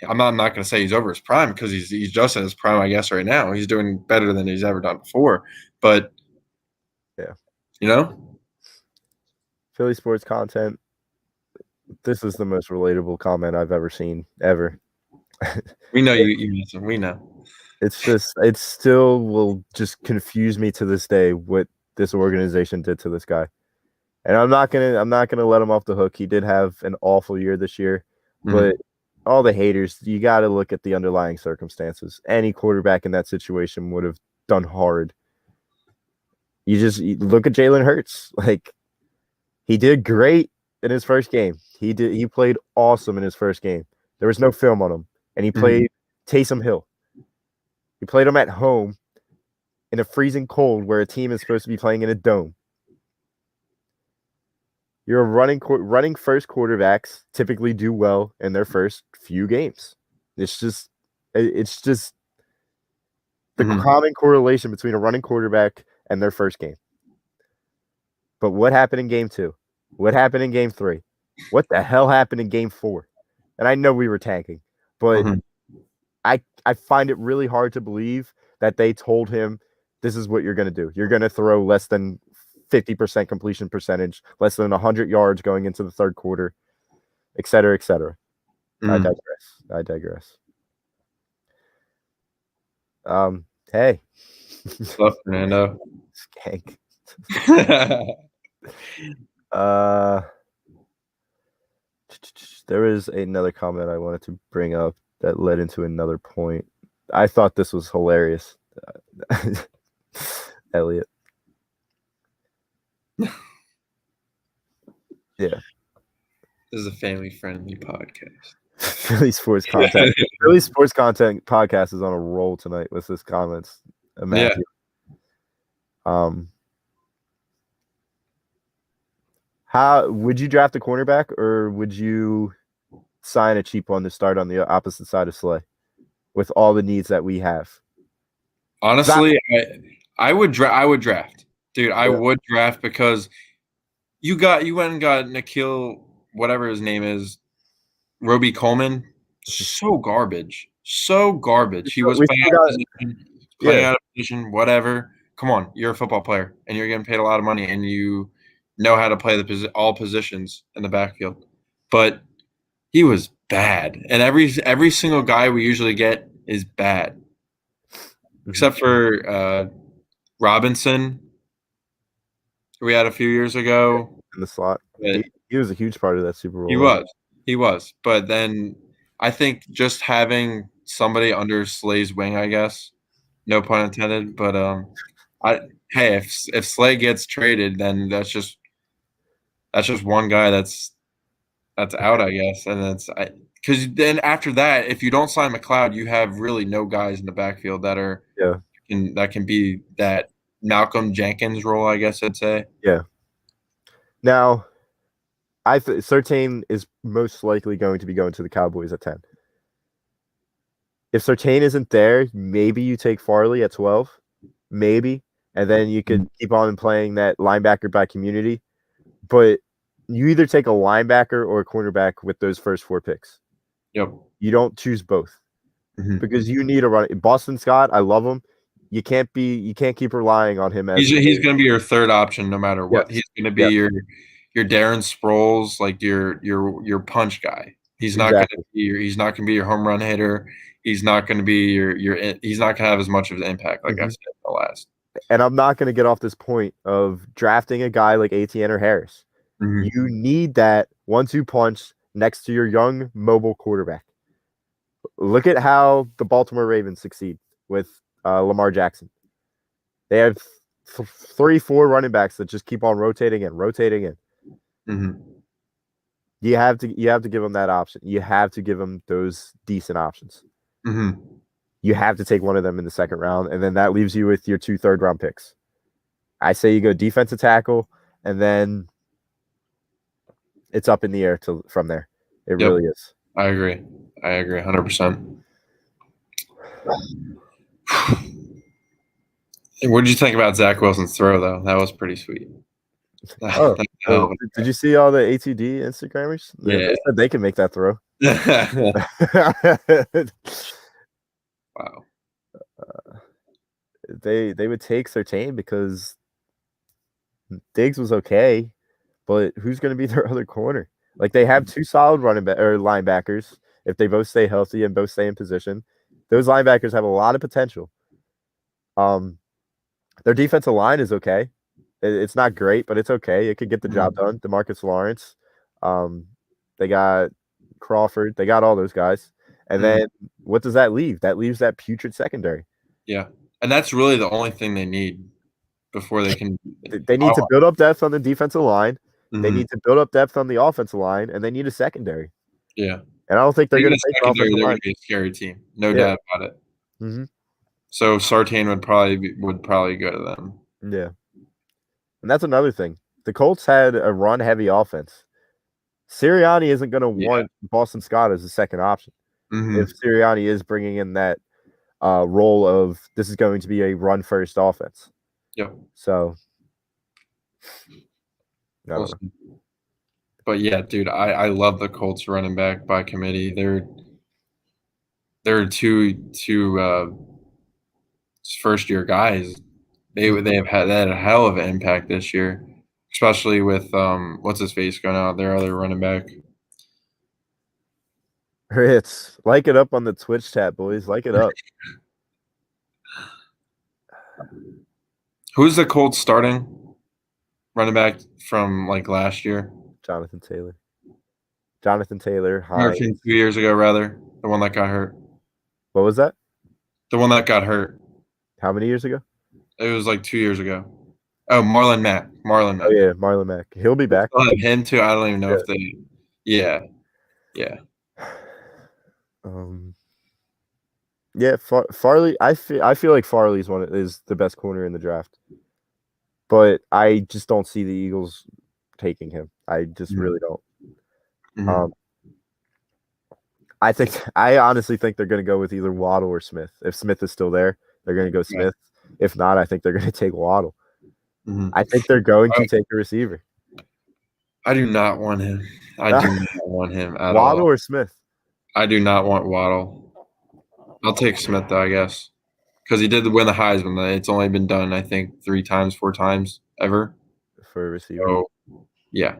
I'm not going to say he's over his prime because he's just in his prime, I guess, right now. He's doing better than he's ever done before. But, yeah, Philly sports content, this is the most relatable comment I've ever seen, ever. We know you listen. We know. It's just – it still will just confuse me to this day what this organization did to this guy. And I'm not gonna let him off the hook. He did have an awful year this year, but – all the haters, you got to look at the underlying circumstances. Any quarterback in that situation would have done hard. You look at Jalen Hurts. Like, he did great in his first game. He played awesome in his first game. There was no film on him. And he played Taysom Hill. He played him at home in a freezing cold where a team is supposed to be playing in a dome. You're running first quarterbacks typically do well in their first few games. It's just the common correlation between a running quarterback and their first game. But what happened in game 2? What happened in game 3? What the hell happened in game 4? And I know we were tanking, but I find it really hard to believe that they told him this is what you're going to do. You're going to throw less than 50% completion percentage, less than 100 yards going into the third quarter, et cetera, et cetera. I digress. Hey. What's up, Fernando? Skank. There was another comment I wanted to bring up that led into another point. I thought this was hilarious. Elliot. Yeah. This is a family-friendly podcast. Philly sports content. Philly sports content podcast is on a roll tonight with his comments. Imagine. Yeah. How would you draft a cornerback, or would you sign a cheap one to start on the opposite side of Slay with all the needs that we have? Honestly, I would draft. Dude, I would draft because you went and got Nikhil, whatever his name is, Roby Coleman. So garbage. He was playing out of position, whatever. Come on, you're a football player and you're getting paid a lot of money and you know how to play all positions in the backfield. But he was bad. And every single guy we usually get is bad. Except for Robinson, we had a few years ago. In the slot. He was a huge part of that Super Bowl. He was. But then I think just having somebody under Slay's wing, I guess, no pun intended, but if Slay gets traded, then that's just one guy that's out, I guess, and because then after that, if you don't sign McLeod, you have really no guys in the backfield that are that can be that Malcolm Jenkins role, I guess I'd say. Yeah. Now, Surtain is most likely going to be going to the Cowboys at 10. If Surtain isn't there, maybe you take Farley at 12, maybe, and then you could keep on playing that linebacker by community. But you either take a linebacker or a cornerback with those first 4 picks. Yep. You don't choose both because you need a run. Boston Scott, I love him. You can't keep relying on him as he's going to be your third option no matter what. Yes. He's going to be your Darren Sproles, like your punch guy. He's not going to be your home run hitter. He's not going to be he's not going to have as much of an impact like I said in the last. And I'm not going to get off this point of drafting a guy like Etienne or Harris. You need that 1-2 punch next to your young mobile quarterback. Look at how the Baltimore Ravens succeed with Lamar Jackson. They have 3-4 running backs that just keep on rotating in. You have to give them that option. You have to give them those decent options. You have to take one of them in the second round, and then that leaves you with your 2 third-round picks. I say you go defensive tackle, and then it's up in the air from there. It really is. I agree 100%. What did you think about Zach Wilson's throw, though? That was pretty sweet. Did you see all the ATD Instagrammers? Yeah. They said they can make that throw. Wow. They would take Surtain because Diggs was okay, but who's going to be their other corner? Like, they have 2 solid linebackers if they both stay healthy and both stay in position. Those linebackers have a lot of potential. Their defensive line is okay. It's not great, but it's okay. It could get the job done. DeMarcus Lawrence. They got Crawford. They got all those guys. And then what does that leave? That leaves that putrid secondary. Yeah. And that's really the only thing they need before they can. They need to build up depth on the defensive line. They need to build up depth on the offensive line, and they need a secondary. Yeah. And I don't think they're going to take secondary. They're going to be a scary team. No doubt about it. So Surtain would probably go to them. Yeah. And that's another thing. The Colts had a run-heavy offense. Sirianni isn't going to want Boston Scott as a second option. If Sirianni is bringing in that role of this is going to be a run-first offense. Yep. So, but yeah, dude, I love the Colts running back by committee. They're two first-year guys. They have had a hell of an impact this year, especially with what's his face going out, their other running back. Ritz, like it up on the Twitch chat, boys. Like it up. Who's the Colts starting running back from like last year? Jonathan Taylor. 2 years ago, rather. The one that got hurt. What was that? The one that got hurt. How many years ago? It was like 2 years ago. Oh, Marlon Mack. Oh, yeah, Marlon Mack. He'll be back. I'll have him too. I don't even know if they. Yeah. Farley. I feel like Farley's is the best corner in the draft, but I just don't see the Eagles taking him. I just really don't. I honestly think they're going to go with either Waddle or Smith. If Smith is still there, they're going to go Smith. If not, I think they're going to take Waddle. I think they're going to take a receiver. I do not want him. I do not want him at Waddle all. or Smith? I do not want Waddle. I'll take Smith, though, I guess. Because he did win the Heisman. It's only been done, I think, 3 times, 4 times ever. For a receiver. So, yeah.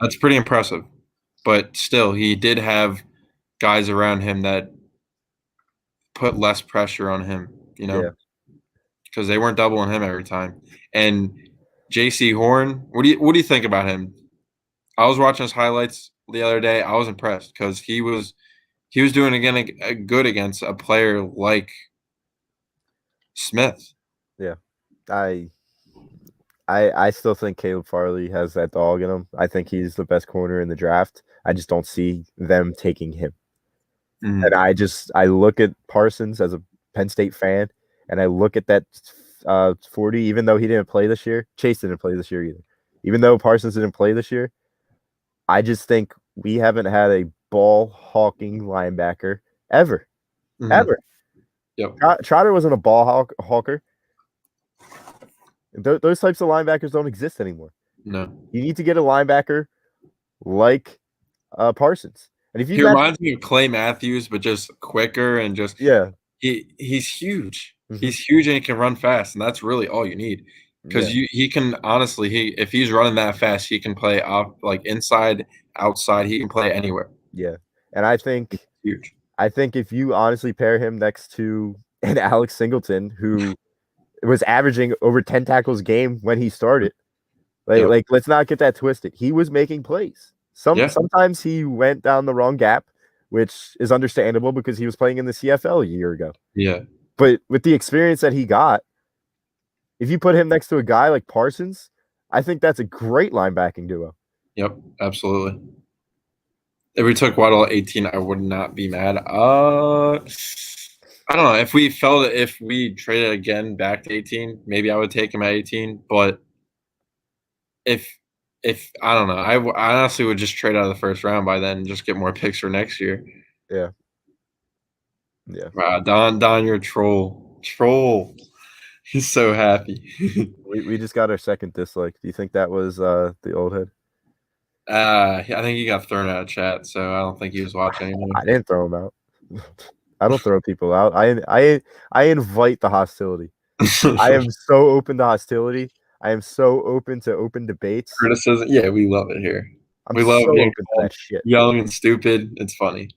That's pretty impressive. But still, he did have guys around him that put less pressure on him, because they weren't doubling him every time. And J.C. Horn, what do you think about him? I was watching his highlights the other day. I was impressed because he was doing again good against a player like Smith. Yeah, I still think Caleb Farley has that dog in him. I think he's the best corner in the draft. I just don't see them taking him. And I look at Parsons as a Penn State fan, and I look at that 40, even though he didn't play this year. Chase didn't play this year either. Even though Parsons didn't play this year, I just think we haven't had a ball hawking linebacker ever. Ever. Yep. Trotter wasn't a ball hawker. Those types of linebackers don't exist anymore. No. You need to get a linebacker like Parsons. And if he reminds me of Clay Matthews, but just quicker and just he's huge. Mm-hmm. He's huge and he can run fast, and that's really all you need. Because he can honestly, if he's running that fast, he can play off like inside, outside. He can play anywhere. Yeah, and I think huge. I think if you honestly pair him next to an Alex Singleton, who was averaging over 10 tackles a game when he started, like let's not get that twisted. He was making plays. Sometimes he went down the wrong gap, which is understandable because he was playing in the CFL a year ago. Yeah. But with the experience that he got, if you put him next to a guy like Parsons, I think that's a great linebacking duo. Yep, absolutely. If we took Waddle at 18, I would not be mad. I don't know. If we traded again back to 18, maybe I would take him at 18. But if I don't know, I honestly would just trade out of the first round by then and just get more picks for next year. Yeah. Yeah. Wow, Don, you're a troll. Troll. He's so happy. we just got our second dislike. Do you think that was the old head? I think he got thrown out of chat, so I don't think he was watching anymore. I didn't throw him out. I don't throw people out. I invite the hostility. I am so open to hostility. I am so open to open debates. Criticism, yeah, we love it here. We love so being open to that shit. Young and stupid. It's funny.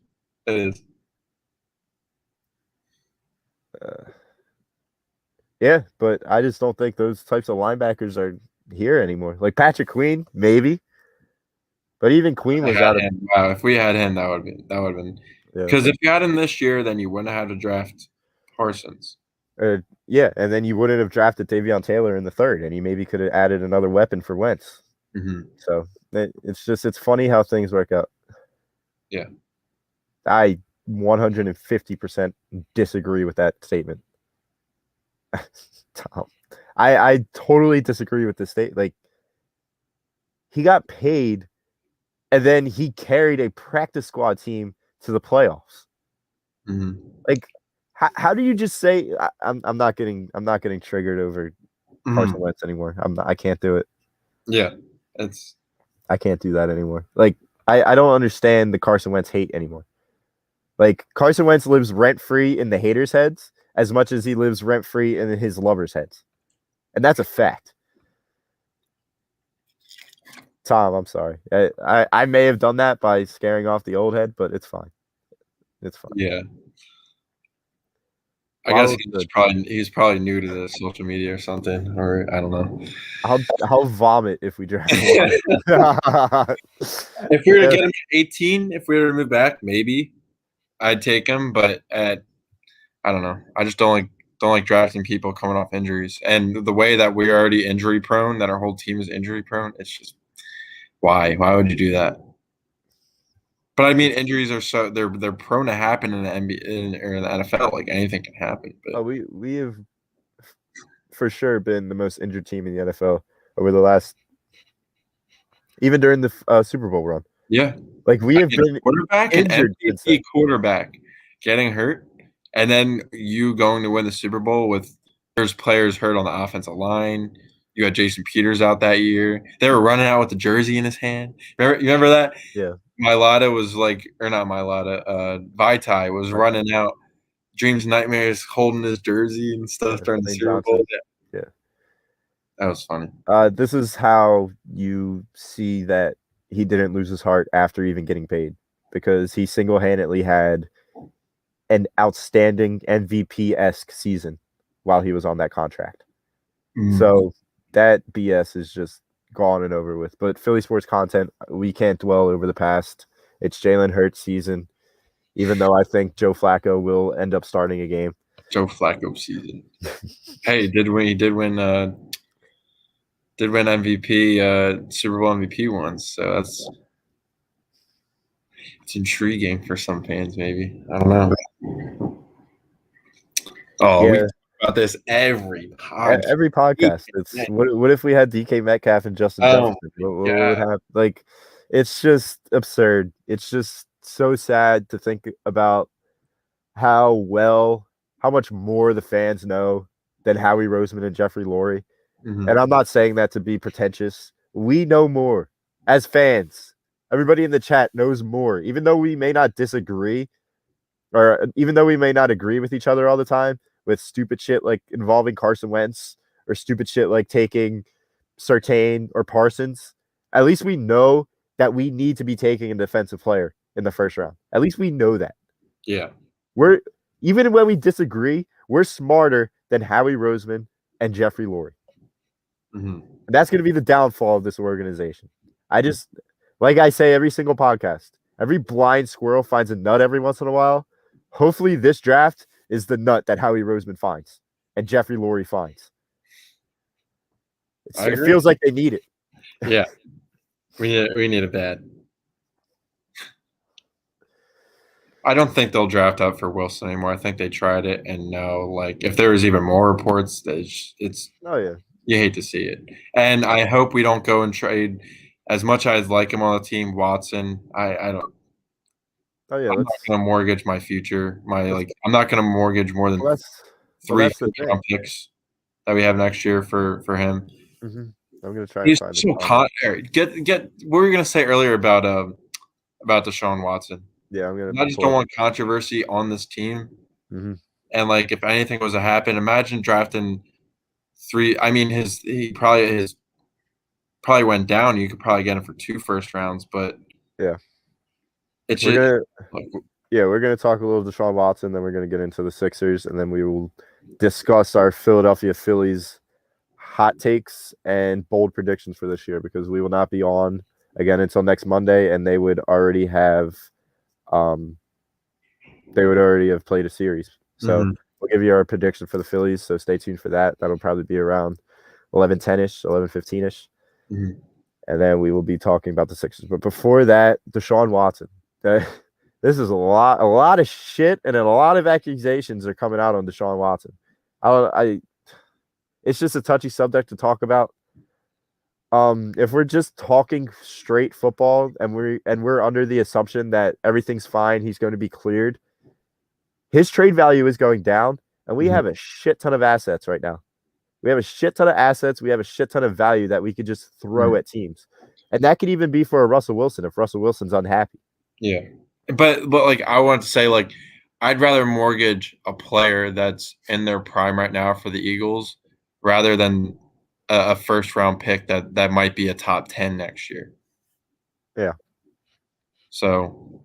It is. Yeah, but I just don't think those types of linebackers are here anymore. Like Patrick Queen, maybe, but even Queen was out of. Wow, if we had him, that would have been. Because if you had him this year, then you wouldn't have had to draft Parsons. Yeah, and then you wouldn't have drafted Davion Taylor in the third, and you maybe could have added another weapon for Wentz. Mm-hmm. So it's funny how things work out. Yeah, I 150% disagree with that statement. Tom, I totally disagree with this state. Like, he got paid, and then he carried a practice squad team to the playoffs. Mm-hmm. Like, how do you just say I'm not getting triggered over Carson Wentz anymore? I can't do it. Yeah, I can't do that anymore. Like, I don't understand the Carson Wentz hate anymore. Like, Carson Wentz lives rent-free in the haters' heads as much as he lives rent-free in his lovers' heads. And that's a fact. Tom, I'm sorry. I may have done that by scaring off the old head, but it's fine. It's fine. Yeah. I guess he's probably new to the social media or something, or I don't know. I'll vomit if we draft him. If we were to get him at 18, if we were to move back, maybe I'd take him. But I don't know. I just don't like drafting people coming off injuries, and the way that we're already injury prone, that our whole team is injury prone. It's just why would you do that? But I mean, injuries are they're prone to happen in the NBA or in the NFL. Like, anything can happen. But we have for sure been the most injured team in the NFL over the last, even during the Super Bowl run. Yeah, like we have been quarterback, an MVP quarterback getting hurt, and then you going to win the Super Bowl with there's players hurt on the offensive line. You had Jason Peters out that year. They were running out with the jersey in his hand. You remember that? Yeah. Mylata was like, or not Mylata, Vitae was running out, dreams, nightmares, holding his jersey and stuff during the Super Bowl. Yeah. That was funny. This is how you see that he didn't lose his heart after even getting paid, because he single-handedly had an outstanding MVP-esque season while he was on that contract. So that BS is just gone and over with. But Philly sports content, we can't dwell over the past. It's Jalen Hurts season, even though I think Joe Flacco will end up starting a game. Joe Flacco season. Hey, he did win MVP, Super Bowl MVP once. So it's intriguing for some fans, maybe. I don't know. Oh, Yeah. we talk about this every podcast. Every podcast. It's what if we had DK Metcalf and Justin Jefferson? What would happen? Like, it's just absurd. It's just so sad to think about how much more the fans know than Howie Roseman and Jeffrey Lurie. Mm-hmm. And I'm not saying that to be pretentious. We know more as fans. Everybody in the chat knows more, even though we may not disagree, or even though we may not agree with each other all the time with stupid shit like involving Carson Wentz or stupid shit like taking Surtain or Parsons. At least we know that we need to be taking a defensive player in the first round. At least we know that. Yeah. Even when we disagree, we're smarter than Howie Roseman and Jeffrey Lurie. Mm-hmm. And that's going to be the downfall of this organization. Like I say every single podcast, every blind squirrel finds a nut every once in a while. Hopefully this draft is the nut that Howie Roseman finds and Jeffrey Lurie finds. It feels like they need it. Yeah. We need it bad. I don't think they'll draft out for Wilson anymore. I think they tried it and know, like, if there was even more reports, it's oh yeah, you hate to see it. And I hope we don't go and trade as much as I like him on the team, Watson. I don't. Oh yeah, I'm not going to mortgage my future. I'm not going to mortgage more than 3 first-round picks that we have next year for him. Mm-hmm. I'm going to try. He's so get what were you going to say earlier about Deshaun Watson? Yeah, I'm going to. I just don't want controversy on this team. Mm-hmm. And like, if anything was to happen, imagine drafting 3. I mean, he probably went down. You could probably get him for 2 first rounds, but yeah, we're gonna talk a little Deshaun Watson, then we're gonna get into the Sixers, and then we will discuss our Philadelphia Phillies hot takes and bold predictions for this year, because we will not be on again until next Monday, and they would already have played a series. So we'll give you our prediction for the Phillies. So stay tuned for that. That'll probably be around 11:10ish, 11:15ish. Mm-hmm. And then we will be talking about the Sixers. But before that, Deshaun Watson. This is a lot of shit, and a lot of accusations are coming out on Deshaun Watson. It's just a touchy subject to talk about. If we're just talking straight football and we're under the assumption that everything's fine, he's going to be cleared, his trade value is going down, and we have a shit ton of assets right now. We have a shit ton of assets. We have a shit ton of value that we could just throw at teams. And that could even be for a Russell Wilson if Russell Wilson's unhappy. Yeah. But like, I want to say, like, I'd rather mortgage a player that's in their prime right now for the Eagles rather than a first-round pick that might be a top 10 next year. Yeah. So.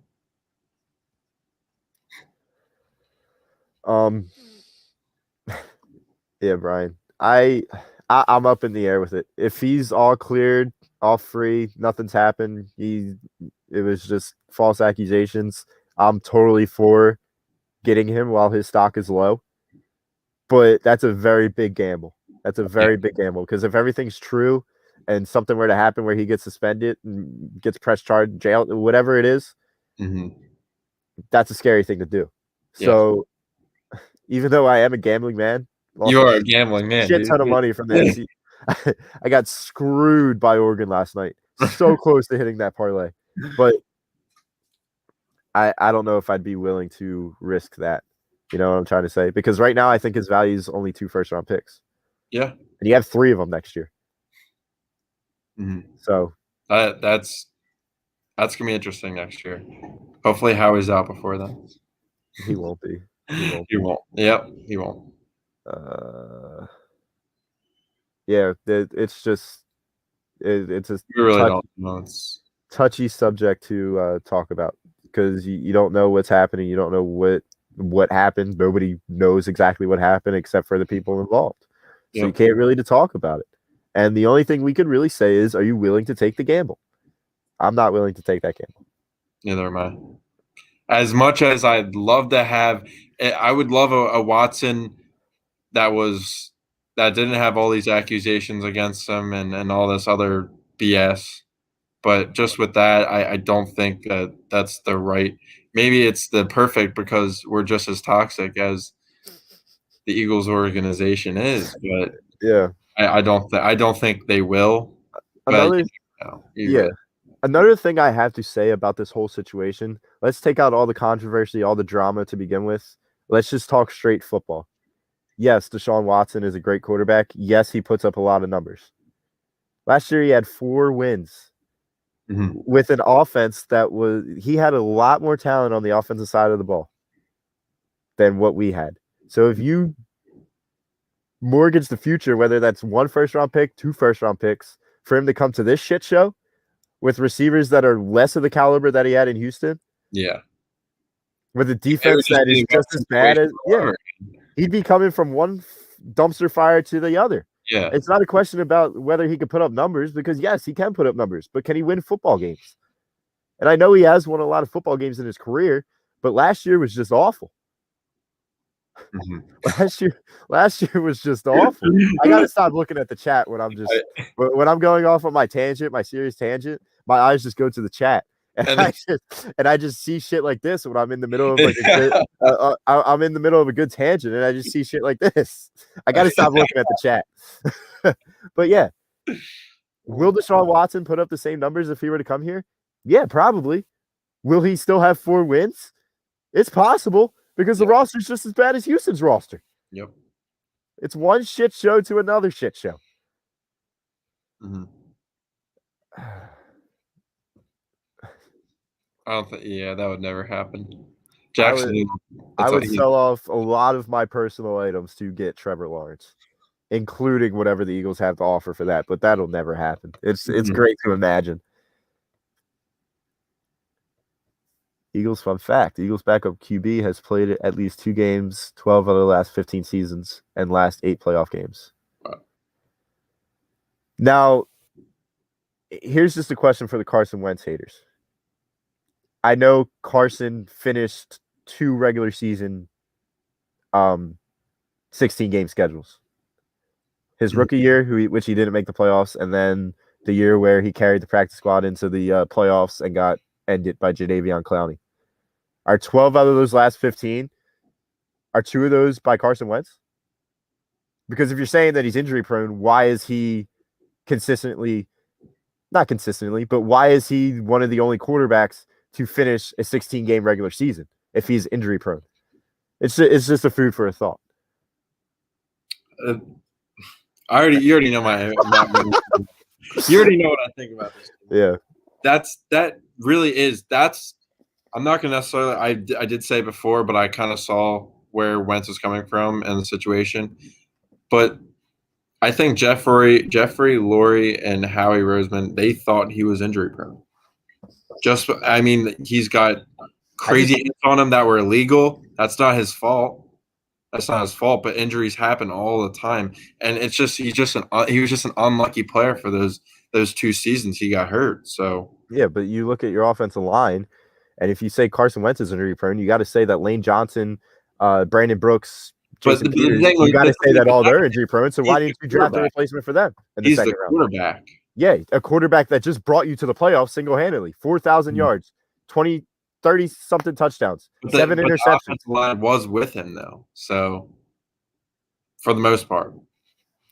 Yeah, Brian. I'm up in the air with it. If he's all cleared, all free, nothing's happened, it was just false accusations, I'm totally for getting him while his stock is low. But that's a very big gamble. That's a very big gamble, because if everything's true and something were to happen where he gets suspended and gets press charged, jail, whatever it is, that's a scary thing to do. So even though I am a gambling man, you are a gambling man. Shit ton of money from the NC. I got screwed by Oregon last night. So close to hitting that parlay, but I don't know if I'd be willing to risk that. You know what I'm trying to say? Because right now I think his value is only 2 first-round picks. Yeah, and you have 3 of them next year. So that's gonna be interesting next year. Hopefully, Howie's out before then. He won't be. He won't. Yep, he won't. Yeah, it's just it's a touchy subject to talk about, because you don't know what's happening. You don't know what happened. Nobody knows exactly what happened except for the people involved. So you can't really talk about it. And the only thing we could really say is, are you willing to take the gamble? I'm not willing to take that gamble. Neither am I. As much as I'd love to have – I would love a Watson that didn't have all these accusations against him and all this other BS. But just with that, I don't think that that's the right – maybe it's the perfect because we're just as toxic as the Eagles organization is. But yeah, I don't think they will. But Another thing I have to say about this whole situation, let's take out all the controversy, all the drama to begin with. Let's just talk straight football. Yes, Deshaun Watson is a great quarterback. Yes, he puts up a lot of numbers. Last year, he had 4 wins with an offense he had a lot more talent on the offensive side of the ball than what we had. So if you mortgage the future, whether that's 1 first-round pick, 2 first-round picks, for him to come to this shit show with receivers that are less of the caliber that he had in Houston. Yeah. With a defense that is just as bad as he'd be coming from one dumpster fire to the other. Yeah. It's not a question about whether he could put up numbers because, yes, he can put up numbers, but can he win football games? And I know he has won a lot of football games in his career, but last year was just awful. Last year was just awful. I gotta stop looking at the chat when I'm going off on my tangent, my serious tangent. My eyes just go to the chat, and I just see shit like this when I'm in the middle of I'm in the middle of a good tangent, and I just see shit like this. I gotta stop looking at the chat. But yeah, will Deshaun Watson put up the same numbers if he were to come here? Yeah, probably. Will he still have 4 wins? It's possible. Because the roster's just as bad as Houston's roster. Yep. It's one shit show to another shit show. I don't think. Yeah, that would never happen. Jackson. I would sell off a lot of my personal items to get Trevor Lawrence, including whatever the Eagles have to offer for that. But that'll never happen. It's great to imagine. Eagles fun fact: Eagles backup QB has played at least 2 games, 12 out of the last 15 seasons, and last 8 playoff games. Wow. Now, here's just a question for the Carson Wentz haters. I know Carson finished 2 regular season 16-game schedules. His rookie year, which he didn't make the playoffs, and then the year where he carried the practice squad into the playoffs and got ended by Jadeveon Clowney. Are 12 out of those last 15, are 2 of those by Carson Wentz? Because if you're saying that he's injury prone, why is he not consistently, but why is he one of the only quarterbacks to finish a 16-game regular season if he's injury prone? It's just a food for a thought. You already know my you already know what I think about this. Yeah. That really is. I'm not going to necessarily – I did say before, but I kind of saw where Wentz is coming from and the situation. But I think Jeffrey Lurie, and Howie Roseman, they thought he was injury prone. He's got crazy hits on him that were illegal. That's not his fault. But injuries happen all the time. And it's just he was just an unlucky player for those 2 seasons he got hurt. So yeah, but you look at your offensive line, and if you say Carson Wentz is injury prone, you got to say that Lane Johnson, Brandon Brooks, Jason Peters, you got to say that all they're injury prone. So why didn't you draft a replacement for them in the second round? Quarterback. Yeah, a quarterback that just brought you to the playoffs single-handedly. 4,000 yards, 30-something touchdowns, 7 interceptions. The offensive line was with him though, so for the most part,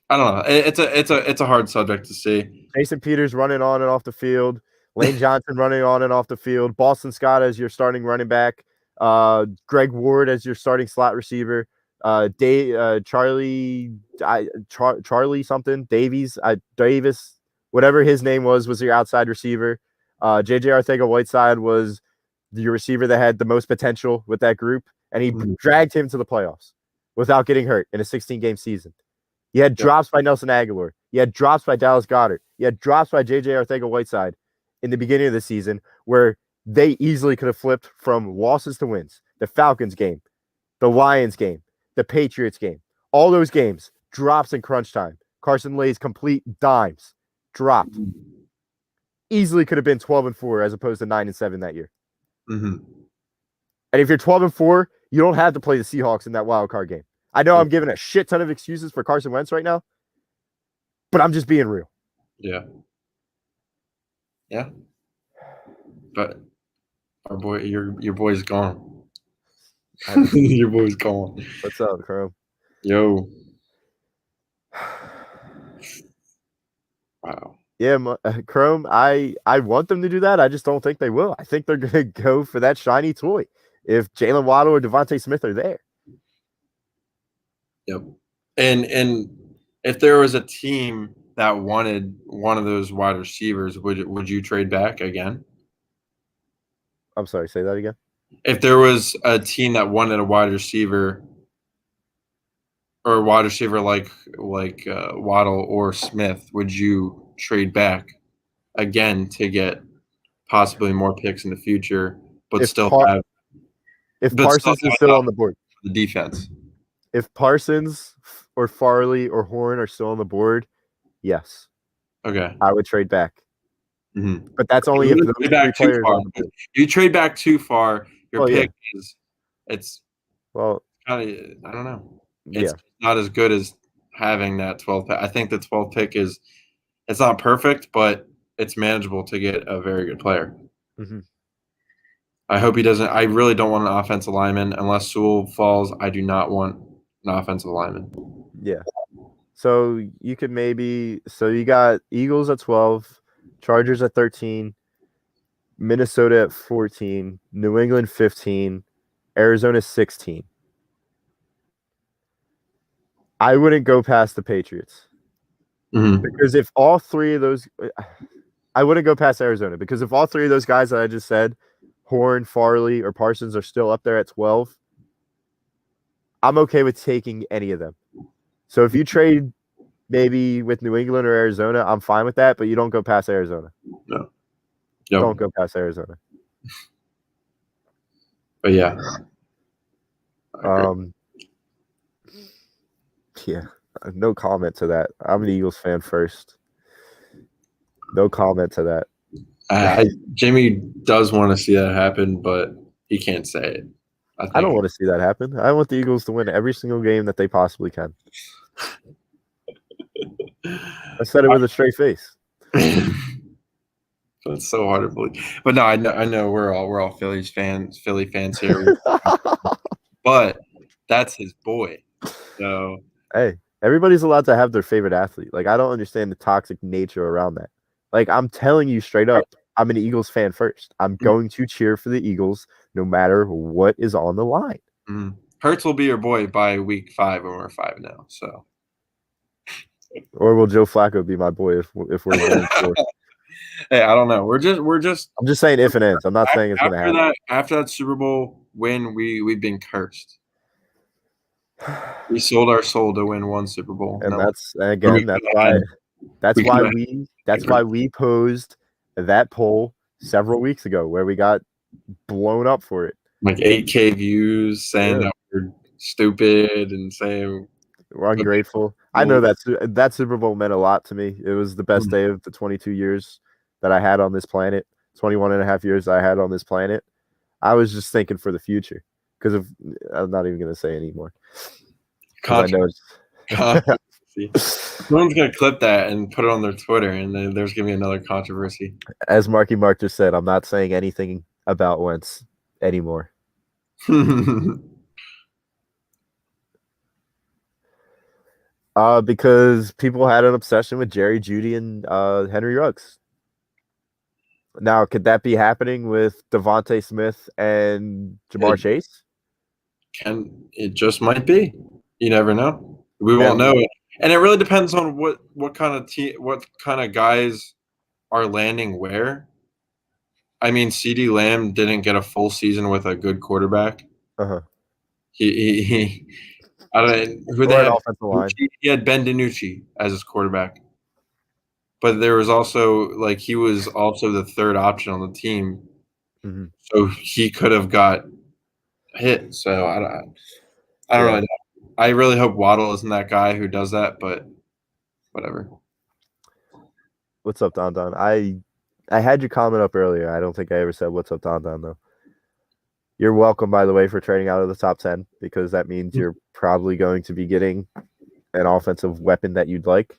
I don't know. It's a hard subject to see. Jason Peters running on and off the field, Lane Johnson running on and off the field, Boston Scott as your starting running back, Greg Ward as your starting slot receiver, Charlie something Davies, Davis, whatever his name was your outside receiver. JJ Arcega-Whiteside was your receiver that had the most potential with that group, and he dragged him to the playoffs without getting hurt in a 16-game season. You had drops by Nelson Aguilar. You had drops by Dallas Goedert. You had drops by JJ Arcega-Whiteside in the beginning of the season where they easily could have flipped from losses to wins. The Falcons game, the Lions game, the Patriots game, all those games, drops in crunch time. Carson lays complete dimes, dropped. Easily could have been 12-4 as opposed to 9-7 that year. Mm-hmm. And if you're 12-4, you don't have to play the Seahawks in that wild card game. I know I'm giving a shit ton of excuses for Carson Wentz right now, but I'm just being real. Yeah. Yeah. But our boy, your boy's gone. Your boy's gone. What's up, Chrome? Yo. Wow. Yeah, Chrome, I want them to do that. I just don't think they will. I think they're going to go for that shiny toy if Jalen Waddle or Devontae Smith are there. Yep. And if there was a team that wanted one of those wide receivers, would you trade back again? I'm sorry, say that again. If there was a team that wanted a wide receiver or a wide receiver like Waddle or Smith, would you trade back again to get possibly more picks in the future, but If still Par- have If but Parsons still is have still on the board, the defense? if Parsons or Farley or Horn are still on the board, yes, Okay. I would trade back. Mm-hmm. But that's only if those three players are on the board. You trade back too far, your pick is it's Well, kind of I don't know. It's yeah. not as good as having that 12th pick. I think the 12th pick is it's not perfect, but it's manageable to get a very good player. Mm-hmm. I hope he doesn't. I really don't want an offensive lineman unless Sewell falls. I do not want an offensive lineman. Yeah. So you could maybe – so you got Eagles at 12, Chargers at 13, Minnesota at 14, New England 15, Arizona 16. I wouldn't go past the Patriots. Mm-hmm. Because if all three of those – I wouldn't go past Arizona because if all three of those guys that I just said, Horn, Farley, or Parsons are still up there at 12, I'm okay with taking any of them. So if you trade maybe with New England or Arizona, I'm fine with that, but you don't go past Arizona. No. Don't go past Arizona. But yeah. Yeah. No comment to that. I'm an Eagles fan first. No comment to that. Jimmy does want to see that happen, but he can't say it. I don't want to see that happen. I want the Eagles to win every single game that they possibly can. I said it with a straight face. It's so hard to believe. But no, I know we're all Philly fans here. But that's his boy. So hey, everybody's allowed to have their favorite athlete. Like, I don't understand the toxic nature around that. Like, I'm telling you straight up, I'm an Eagles fan first. I'm going to cheer for the Eagles no matter what is on the line. Hurts will be your boy by week 5 when we're 5-0. So, or will Joe Flacco be my boy if we're going for? Hey, I don't know. We're just. I'm just saying if it ends. I'm not saying it's going to happen. After that Super Bowl win, we've been cursed. We sold our soul to win one Super Bowl, and that's why we posed that poll several weeks ago where we got blown up for it. Like 8K views saying that we're stupid and saying we're ungrateful. I know that Super Bowl meant a lot to me. It was the best day of the 22 years that I had on this planet, 21 and a half years I had on this planet. I was just thinking for the future because I'm not even going to say anymore. Someone's going to clip that and put it on their Twitter, and then there's going to be another controversy. As Marky Mark just said, I'm not saying anything about Wentz anymore. Because people had an obsession with Jerry Jeudy and Henry Ruggs. Now, could that be happening with Devontae Smith and Jamar Chase? It just might be. You never know. We won't know it. And it really depends on what kind of guys are landing where. I mean, CeeDee Lamb didn't get a full season with a good quarterback. Uh-huh. He I don't know who they had. Offensive line. He had Ben DiNucci as his quarterback. But there was also he was also the third option on the team. Mm-hmm. So he could have got hit. So I don't really know. I really hope Waddle isn't that guy who does that, but whatever. What's up, Don Don? I had your comment up earlier. I don't think I ever said what's up, Don Don, though. You're welcome, by the way, for trading out of the top 10, because that means you're probably going to be getting an offensive weapon that you'd like.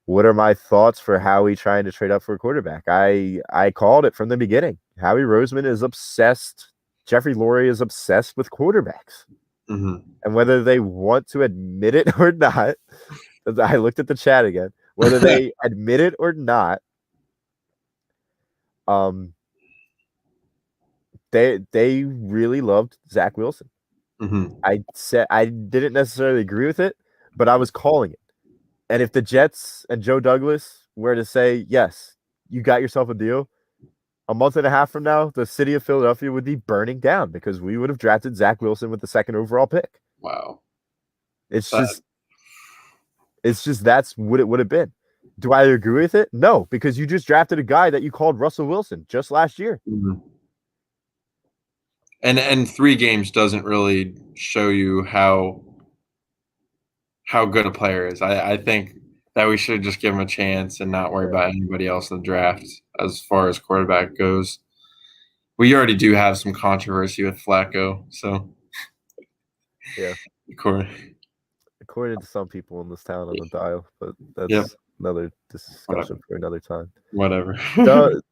What are my thoughts for Howie trying to trade up for a quarterback? I called it from the beginning. Howie Roseman is obsessed. Jeffrey Lurie is obsessed with quarterbacks. Mm-hmm. And whether they want to admit it or not, I looked at the chat again. Whether they admit it or not, they really loved Zach Wilson. Mm-hmm. I said I didn't necessarily agree with it, but I was calling it. And if the Jets and Joe Douglas were to say, yes, you got yourself a deal, a month and a half from now, the city of Philadelphia would be burning down because we would have drafted Zach Wilson with the 2nd overall pick. Wow. It's just that's what it would have been. Do I agree with it? No, because you just drafted a guy that you called Russell Wilson just last year. Mm-hmm. And 3 games doesn't really show you how good a player is. I think that we should just give him a chance and not worry about anybody else in the draft as far as quarterback goes. We already do have some controversy with Flacco, so yeah. According to some people in this town on the dial, but that's another discussion for another time. Whatever.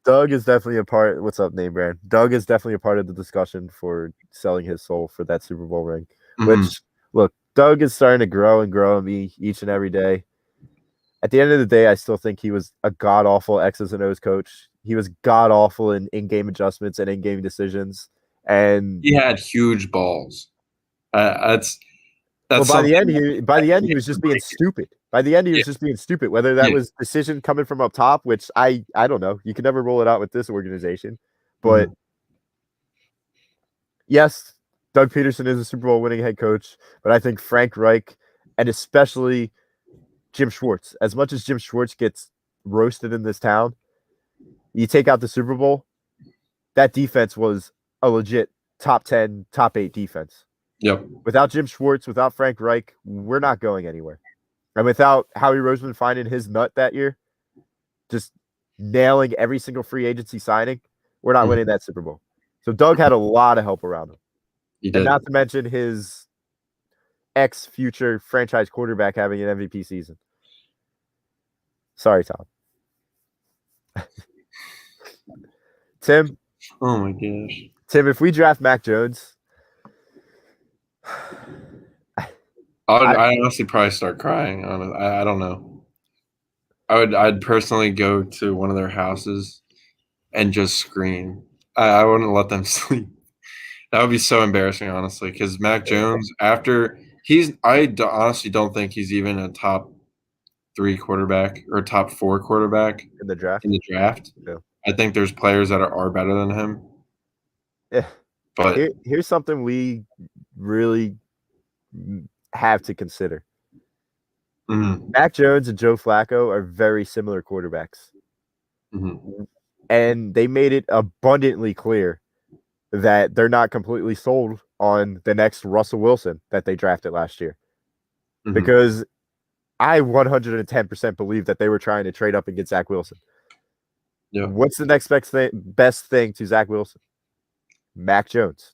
Doug is definitely a part. What's up, name brand? Doug is definitely a part of the discussion for selling his soul for that Super Bowl ring. Mm-hmm. Which, look, Doug is starting to grow on me each and every day. At the end of the day, I still think he was a god-awful X's and O's coach. He was god-awful in-game adjustments and in-game decisions. And he had huge balls. That's by the end, he was just being stupid. By the end, he was just being stupid. Whether that was decision coming from up top, which I don't know. You can never roll it out with this organization. But yes, Doug Pederson is a Super Bowl winning head coach. But I think Frank Reich and especially Jim Schwartz, as much as Jim Schwartz gets roasted in this town, you take out the Super Bowl, that defense was a legit top 10, top 8 defense. Yep. Without Jim Schwartz, without Frank Reich, we're not going anywhere. And without Howie Roseman finding his nut that year, just nailing every single free agency signing, we're not winning that Super Bowl. So Doug had a lot of help around him. He did. And not to mention his ex-future franchise quarterback having an MVP season. Sorry, Tom. Tim. Oh, my gosh. Tim, if we draft Mac Jones, I'd honestly probably start crying. I don't know. I'd personally go to one of their houses and just scream. I wouldn't let them sleep. That would be so embarrassing, honestly, because Mac Jones, I honestly don't think he's even a top 3 quarterback or top 4 quarterback in the draft. Yeah. I think there's players that are better than him. Yeah. But here's something we really have to consider. Mm-hmm. Mac Jones and Joe Flacco are very similar quarterbacks. Mm-hmm. And they made it abundantly clear that they're not completely sold on the next Russell Wilson that they drafted last year. Mm-hmm. Because I 110% believe that they were trying to trade up and get Zach Wilson. Yeah. What's the next best thing to Zach Wilson? Mac Jones.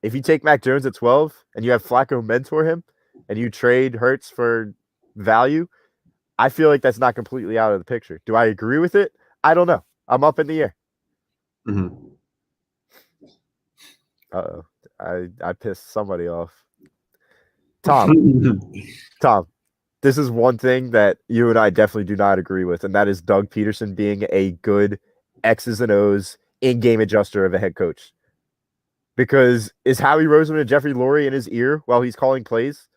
If you take Mac Jones at 12 and you have Flacco mentor him and you trade Hurts for value, I feel like that's not completely out of the picture. Do I agree with it? I don't know. I'm up in the air. Mm-hmm. Uh-oh. I pissed somebody off. Tom, this is one thing that you and I definitely do not agree with, and that is Doug Pederson being a good X's and O's in-game adjuster of a head coach. Because is Howie Roseman and Jeffrey Lurie in his ear while he's calling plays?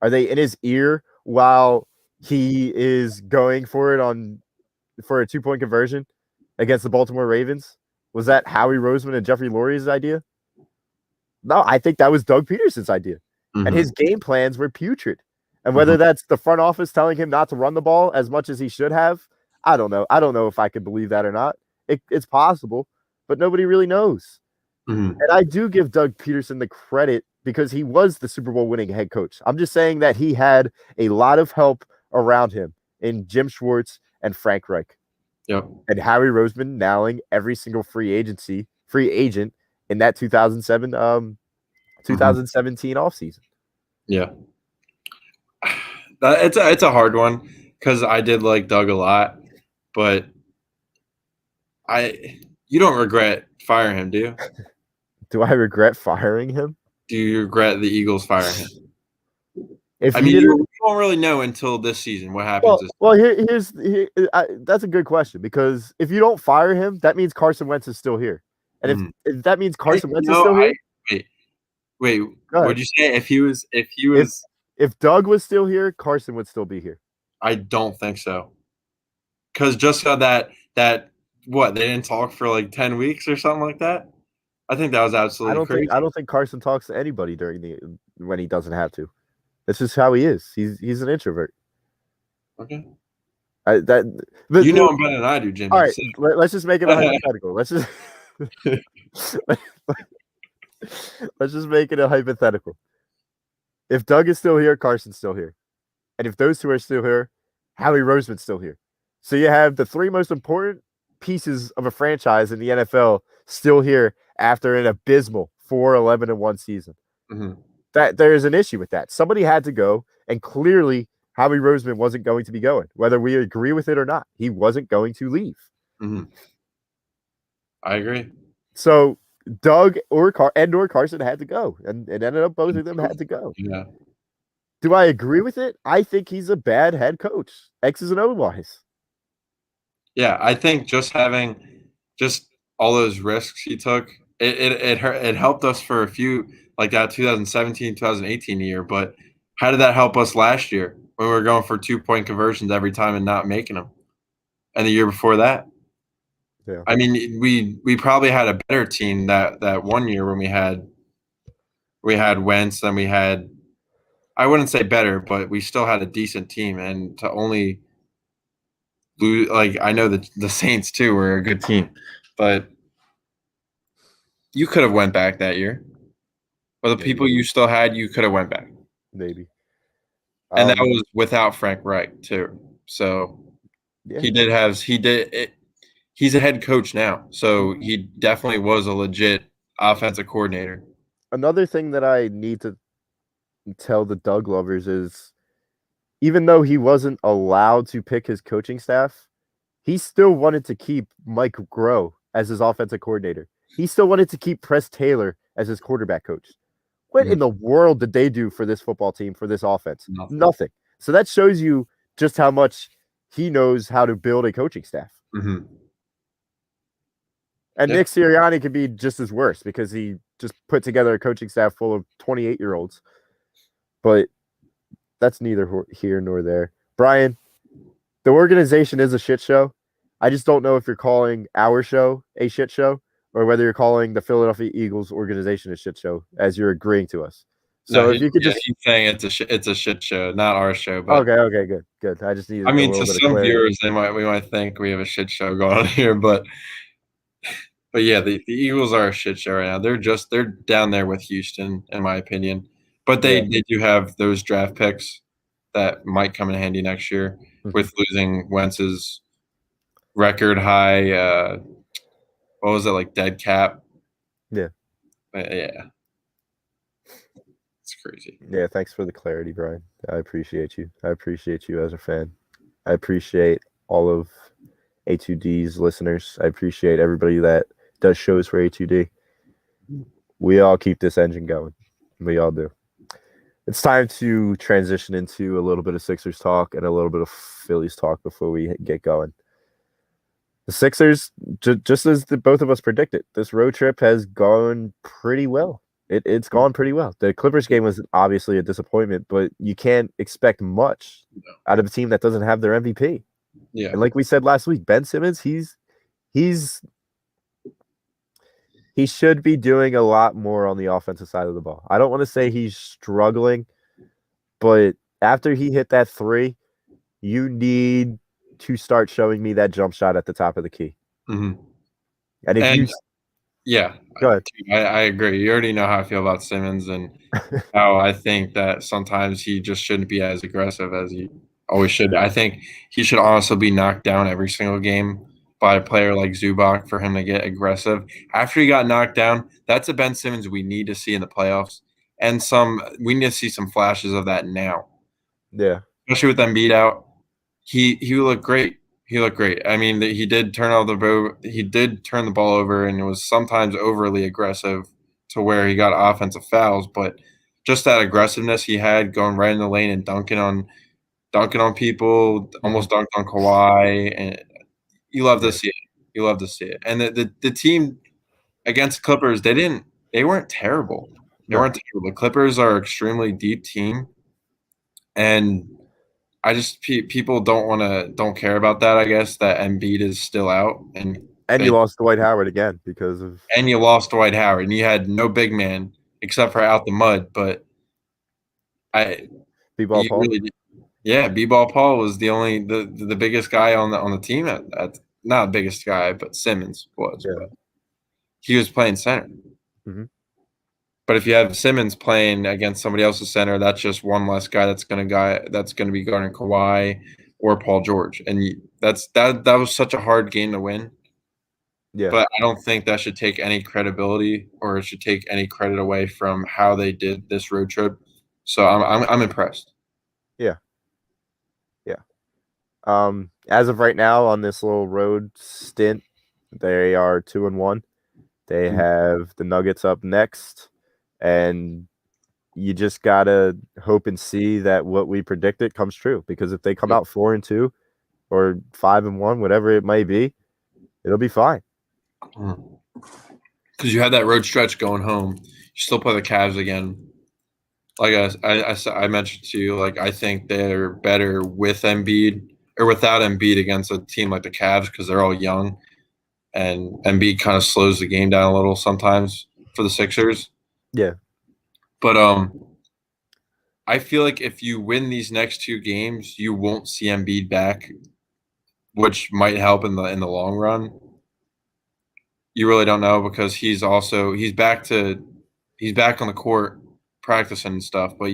Are they in his ear while he is going for it for a 2-point conversion against the Baltimore Ravens? Was that Howie Roseman and Jeffrey Lurie's idea? No, I think that was Doug Pederson's idea. Mm-hmm. And his game plans were putrid. And whether that's the front office telling him not to run the ball as much as he should have, I don't know. I don't know if I could believe that or not. It's possible, but nobody really knows. Mm-hmm. And I do give Doug Pederson the credit because he was the Super Bowl winning head coach. I'm just saying that he had a lot of help around him in Jim Schwartz and Frank Reich. Yep. And Howie Roseman nailing every single free agent in that 2017 offseason. Yeah. It's a hard one because I did like Doug a lot, but you don't regret firing him, do you? Do I regret firing him? Do you regret the Eagles firing him? You don't really know until this season what happens. That's a good question, because if you don't fire him, that means Carson Wentz is still here. And if that means Carson Wentz is still here, wait, what'd you say? If Doug was still here, Carson would still be here. I don't think so. Because just so that they didn't talk for like 10 weeks or something like that. I think that was absolutely crazy. I don't think Carson talks to anybody when he doesn't have to. That's just how he is. He's an introvert. Okay. I'm better than I do, Jimmy. All right, let's just make it a hypothetical. Let's just make it a hypothetical. If Doug is still here, Carson's still here. And if those two are still here, Howie Roseman's still here. So you have the three most important pieces of a franchise in the NFL still here after an abysmal 4-11-1 season. Mm-hmm. That there is an issue with that. Somebody had to go, and clearly Howie Roseman wasn't going to be going, whether we agree with it or not. He wasn't going to leave. Mm-hmm. I agree. So Doug or Carson had to go, and it ended up both of them had to go. Yeah. Do I agree with it? I think he's a bad head coach, X's and O's wise. Yeah, I think just having all those risks he took, it helped us for a few, like that 2017, 2018 year. But how did that help us last year when we were going for 2-point conversions every time and not making them? And the year before that? Yeah. I mean, we probably had a better team that one year when we had Wentz, and we had, I wouldn't say better, but we still had a decent team. And to only lose, like, I know that the Saints too were a good team, but you could have went back that year. Or the people you still had, you could have went back. Maybe. And that was without Frank Reich too. So yeah. He's a head coach now. So he definitely was a legit offensive coordinator. Another thing that I need to tell the Doug lovers is, even though he wasn't allowed to pick his coaching staff, he still wanted to keep Mike Groh as his offensive coordinator. He still wanted to keep Press Taylor as his quarterback coach. What in the world did they do for this football team, for this offense? Nothing. So that shows you just how much he knows how to build a coaching staff. Mm-hmm. And Nick Sirianni could be just as worse, because he just put together a coaching staff full of 28-year-olds. But that's neither here nor there. Brian, the organization is a shit show. I just don't know if you're calling our show a shit show, or whether you're calling the Philadelphia Eagles organization a shit show, as you're agreeing to us. So if you could he's saying it's a shit show, not our show. But okay, good. I just need. To some viewers, we might think we have a shit show going on here, but yeah, the Eagles are a shit show right now. They're down there with Houston, in my opinion. But they do have those draft picks that might come in handy next year, with losing Wentz's record high. What was it, like, dead cap? Yeah. Yeah. It's crazy. Yeah, thanks for the clarity, Brian. I appreciate you. I appreciate you as a fan. I appreciate all of A2D's listeners. I appreciate everybody that does shows for A2D. We all keep this engine going. We all do. It's time to transition into a little bit of Sixers talk and a little bit of Phillies talk before we get going. The Sixers, just as both of us predicted, this road trip has gone pretty well. It's gone pretty well. The Clippers game was obviously a disappointment, but you can't expect much out of a team that doesn't have their MVP. Yeah. And like we said last week, Ben Simmons, he should be doing a lot more on the offensive side of the ball. I don't want to say he's struggling, but after he hit that three, you need to start showing me that jump shot at the top of the key. Mm-hmm. And Yeah, Go ahead. I agree. You already know how I feel about Simmons and how I think that sometimes he just shouldn't be as aggressive as he always should. I think he should also be knocked down every single game by a player like Zubac for him to get aggressive. After he got knocked down, that's a Ben Simmons we need to see in the playoffs. And we need to see some flashes of that now. Yeah. Especially with Embiid out. He looked great. He looked great. I mean, he did turn the ball over, and it was sometimes overly aggressive to where he got offensive fouls. But just that aggressiveness he had, going right in the lane and dunking on people, almost dunked on Kawhi, and you love to see it. You love to see it. And the team against Clippers, they weren't terrible. They weren't terrible. The Clippers are an extremely deep team, and I just people don't care about that. I guess that Embiid is still out, and you lost Dwight Howard again because of you lost Dwight Howard, and you had no big man except for out the mud. But B-Ball Paul. B-Ball Paul was the biggest guy on the team at not the biggest guy, but Simmons was. Yeah. But he was playing center. Mm-hmm. But if you have Simmons playing against somebody else's center, that's just one less guy that's going to be guarding Kawhi or Paul George, and that was such a hard game to win. Yeah. But I don't think that should take any credibility or it should take any credit away from how they did this road trip. So I'm impressed. Yeah. As of right now on this little road stint, they are 2-1. They have the Nuggets up next, and you just gotta hope and see that what we predicted comes true. Because if they come out 4-2 or 5-1, whatever it may be, it'll be fine. Because you had that road stretch going home, you still play the Cavs again. Like I mentioned to you, like I think they're better with Embiid or without Embiid against a team like the Cavs because they're all young, and Embiid kind of slows the game down a little sometimes for the Sixers. Yeah. But I feel like if you win these next two games, you won't see Embiid back, which might help in the long run. You really don't know because he's back on the court practicing and stuff. But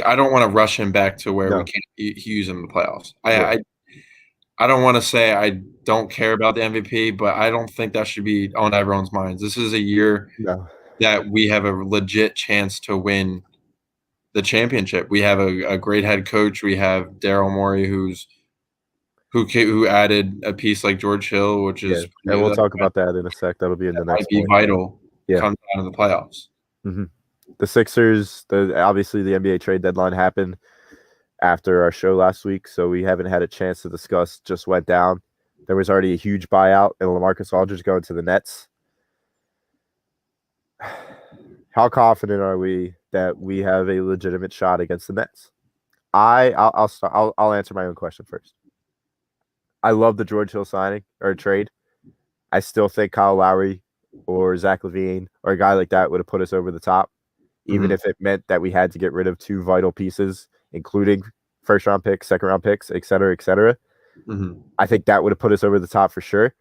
I don't want to rush him back to where we can't use him in the playoffs. I don't want to say I don't care about the MVP, but I don't think that should be on everyone's minds. This is a year that we have a legit chance to win the championship. We have a great head coach. We have Daryl Morey, who added a piece like George Hill, which is and we'll talk about that in a sec. That'll be in the next. Might be vital. Comes down to the playoffs. Mm-hmm. The Sixers, obviously the NBA trade deadline happened after our show last week, so we haven't had a chance to discuss just went down. There was already a huge buyout, and LaMarcus Aldridge going to the Nets. How confident are we that we have a legitimate shot against the Nets? I'll answer my own question first. I love the George Hill signing or trade. I still think Kyle Lowry or Zach LaVine or a guy like that would have put us over the top, even if it meant that we had to get rid of two vital pieces, including first-round picks, second-round picks, et cetera, et cetera. I think that would have put us over the top for sure.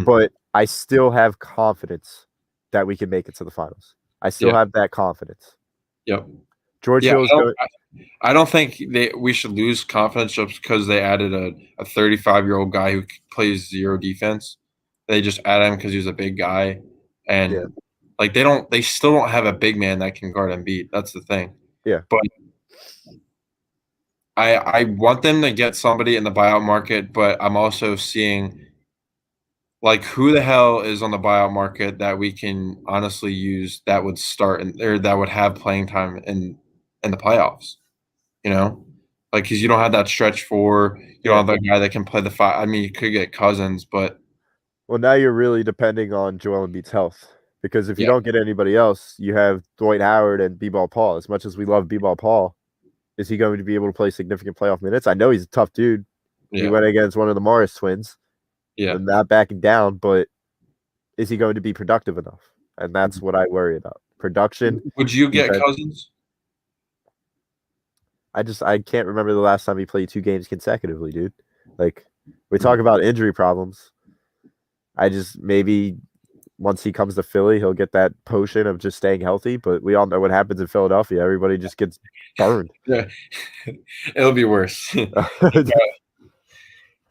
But I still have confidence that we can make it to the finals. I still have that confidence. Yep. George Hill's I don't think we should lose confidence just because they added a 35-year-old guy who plays zero defense. They just added him because he was a big guy, and they still don't have a big man that can guard Embiid. That's the thing. Yeah. But I want them to get somebody in the buyout market, but I'm also seeing who the hell is on the buyout market that we can honestly use that would start or that would have playing time in the playoffs. Because you don't have that stretch four. You don't have that guy that can play the five. I mean, you could get Cousins, but now you're really depending on Joel Embiid's health. Because if you don't get anybody else, you have Dwight Howard and B-Ball Paul. As much as we love B-Ball Paul, is he going to be able to play significant playoff minutes? I know he's a tough dude. Yeah. He went against one of the Morris twins. Yeah. And not backing down, but is he going to be productive enough? And that's what I worry about. Production. Would you get Cousins? I can't remember the last time he played 2 games consecutively, dude. We talk about injury problems. Maybe once he comes to Philly, he'll get that potion of just staying healthy. But we all know what happens in Philadelphia. Everybody just gets burned. Yeah, it'll be worse.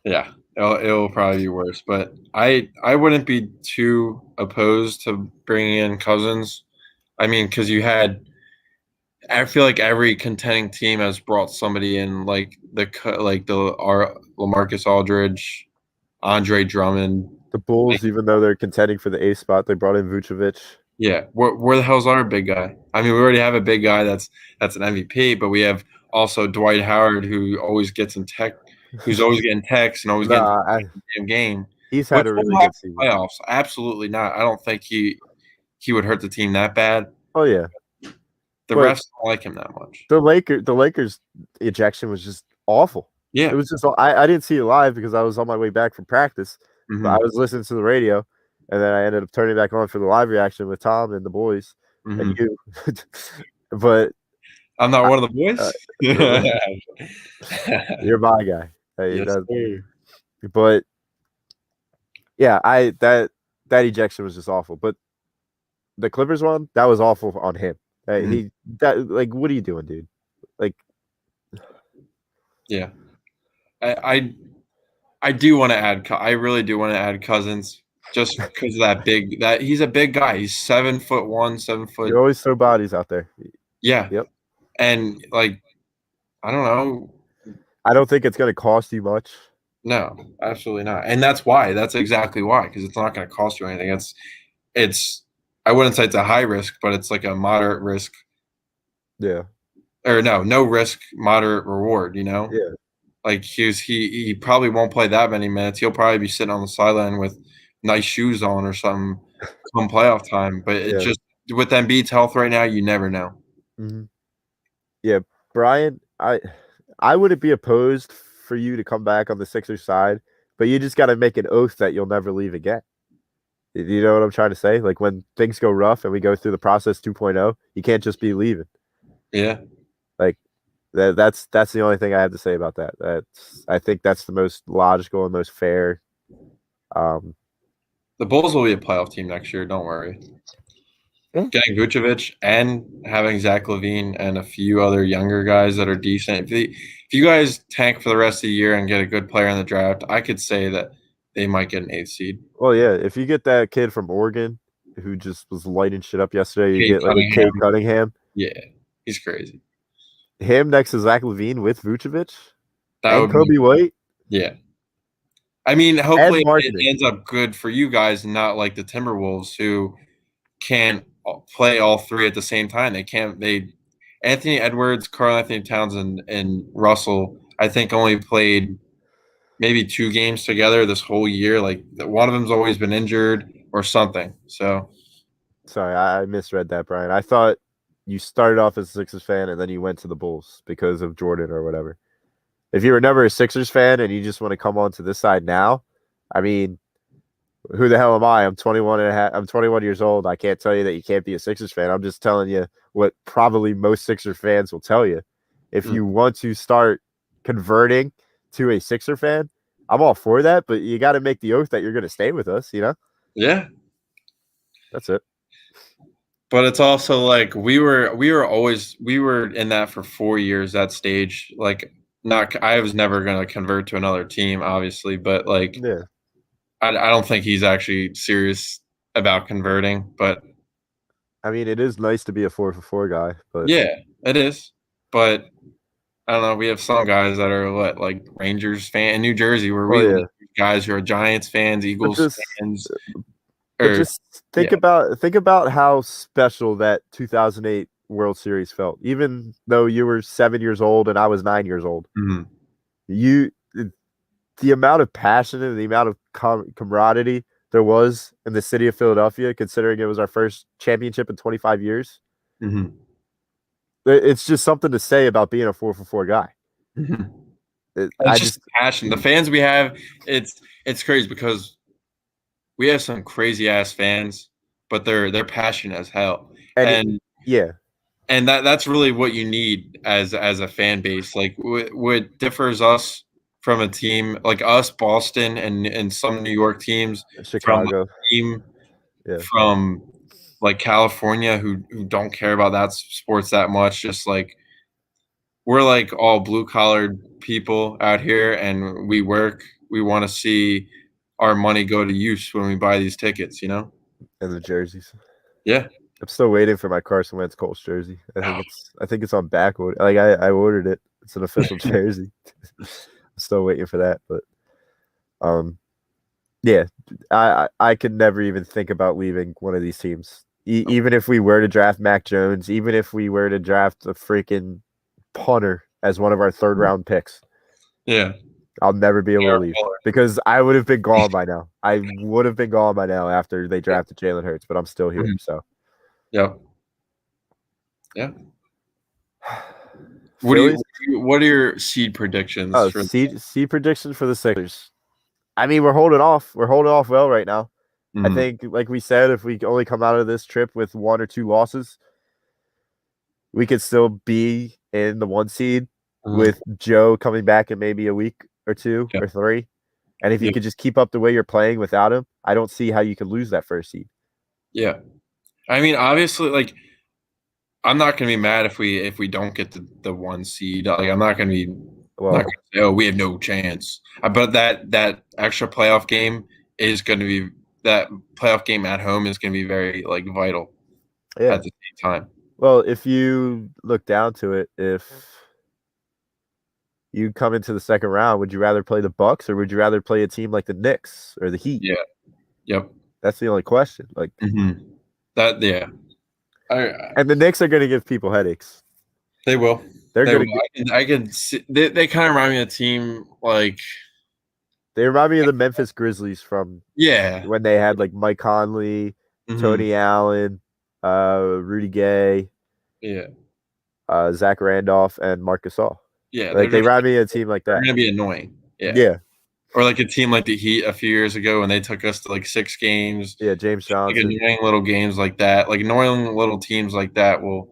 Yeah, it'll probably be worse. But I wouldn't be too opposed to bringing in Cousins. I mean, because I feel like every contending team has brought somebody in, like LaMarcus Aldridge, Andre Drummond. The Bulls, even though they're contending for the A spot, they brought in Vucevic. Yeah, where the hell's our big guy? I mean, we already have a big guy that's an MVP, but we have also Dwight Howard, who always gets who's always getting texts and always getting game. He's had a really good season. Playoffs, absolutely not. I don't think he would hurt the team that bad. Oh yeah, the refs don't like him that much. The Lakers ejection was just awful. Yeah, it was just. I didn't see it live because I was on my way back from practice. Mm-hmm. But I was listening to the radio, and then I ended up turning back on for the live reaction with Tom and the boys and you. But I'm not one of the boys. You're my guy. Yes, but yeah, that ejection was just awful. But the Clippers one, that was awful on him. What are you doing, dude? Like, yeah, I do want to add. I really do want to add Cousins just because of that he's a big guy. He's 7'1", 7 foot. You always throw bodies out there. Yeah. Yep. And I don't know. I don't think it's going to cost you much. No, absolutely not. And that's why. That's exactly why. Because it's not going to cost you anything. It's. I wouldn't say it's a high risk, but it's like a moderate risk. Yeah. Or no risk, moderate reward. You know. Yeah. Like he probably won't play that many minutes. He'll probably be sitting on the sideline with nice shoes on or something come playoff time. But it just with Embiid's health right now, you never know. Mm-hmm. Yeah, Brian, I wouldn't be opposed for you to come back on the Sixers side, but you just got to make an oath that you'll never leave again. You know what I'm trying to say? Like when things go rough and we go through the process 2.0, you can't just be leaving. Yeah. Like that's the only thing I have to say about that. I think that's the most logical and most fair. The Bulls will be a playoff team next year. Don't worry. Yeah. Getting Vucevic and having Zach LaVine and a few other younger guys that are decent. If you guys tank for the rest of the year and get a good player in the draft, I could say that they might get an 8th seed. Well, yeah. If you get that kid from Oregon who just was lighting shit up yesterday, you get like a Cade Cunningham. Yeah, he's crazy. Him next to Zach LaVine with Vucevic and Kobe White. Yeah. I mean, hopefully it ends up good for you guys and not like the Timberwolves who can't play all three at the same time. Anthony Edwards, Karl Anthony Towns, and Russell, I think only played maybe 2 games together this whole year. Like one of them's always been injured or something. So sorry, I misread that, Brian. I thought you started off as a Sixers fan and then you went to the Bulls because of Jordan or whatever. If you were never a Sixers fan and you just want to come on to this side now, I mean, who the hell am I? I'm 21 years old. I can't tell you that you can't be a Sixers fan. I'm just telling you what probably most Sixers fans will tell you. If you want to start converting to a Sixer fan, I'm all for that, but you got to make the oath that you're going to stay with us, you know? Yeah. That's it. But it's also like we were in that for 4 years, that stage. Like I was never going to convert to another team, obviously, but like I don't think he's actually serious about converting, but I mean, it is nice to be a 4-for-4 guy, but yeah, it is. But I don't know. We have some guys that are like Rangers fan in New Jersey, where we guys who are Giants fans, Eagles fans. Just think about how special that 2008 World Series felt. Even though you were 7 years old and I was 9 years old, the amount of passion and the amount of camaraderie there was in the city of Philadelphia, considering it was our first championship in 25 years. It's just something to say about being a 4-for-4 guy. It's just passion. The fans we have, it's crazy because we have some crazy ass fans, but they're passionate as hell. And that's really what you need as a fan base. Like what differs us from a team like us, Boston, and some New York teams, Chicago from a team from like California who don't care about that sports that much. Just like we're like all blue collared people out here, and we work. We want to see our money go to use when we buy these tickets, you know? And the jerseys. Yeah. I'm still waiting for my Carson Wentz Colts jersey. I think it's on back order. Like I ordered it. It's an official jersey. I'm still waiting for that, but yeah, I could never even think about leaving one of these teams. Even if we were to draft Mac Jones, even if we were to draft a freaking punter as one of our third round picks. Yeah. I'll never be able to leave because I would have been gone by now. I would have been gone by now after they drafted Jalen Hurts, but I'm still here. So, yeah. What are your seed predictions? Oh, seed predictions for the Sixers. I mean, we're holding off. We're holding off well right now. I think, like we said, if we only come out of this trip with 1 or 2 losses, we could still be in the 1 seed with Joe coming back in maybe a week or 2 or 3. And if you could just keep up the way you're playing without him, I don't see how you could lose that first seed. Yeah. I mean, obviously, like, I'm not going to be mad if we don't get the 1 seed. Like, I'm not going to be say, oh, we have no chance. But that extra playoff game is going to be – that playoff game at home is going to be very, like, vital at the same time. Well, if you look down to it, if you come into the second round, would you rather play the Bucks or would you rather play a team like the Knicks or the Heat? Yeah. Yep. That's the only question. Like that, yeah. And the Knicks are going to give people headaches. They will. They're going to. I can see. They kind of remind me of a team like. They remind me of the Memphis Grizzlies from when they had like Mike Conley, Tony Allen, Rudy Gay, Zach Randolph, and Marc Gasol. Yeah, like they remind me of a team like that. They're gonna be annoying. Yeah. Or like a team like the Heat a few years ago when they took us to like 6 games. Yeah, James Johnson. Like annoying little games like that, like annoying little teams like that will.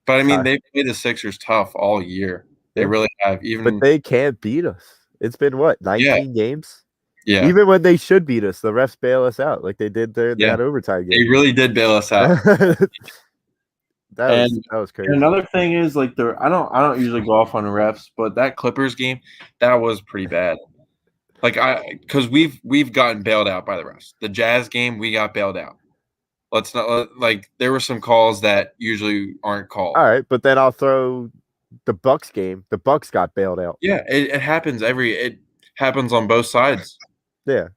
But I mean, they played the Sixers tough all year. They really have. But they can't beat us. It's been what 19 games. Yeah. Even when they should beat us, the refs bail us out like they did that overtime game. They really did bail us out. That was crazy. And another thing is like I don't usually go off on the refs, but that Clippers game, that was pretty bad. Like because we've gotten bailed out by the refs. The Jazz game, we got bailed out. Let's not like there were some calls that usually aren't called. All right, but then I'll throw the Bucks game. The Bucks got bailed out. Yeah, it happens it happens on both sides. Yeah.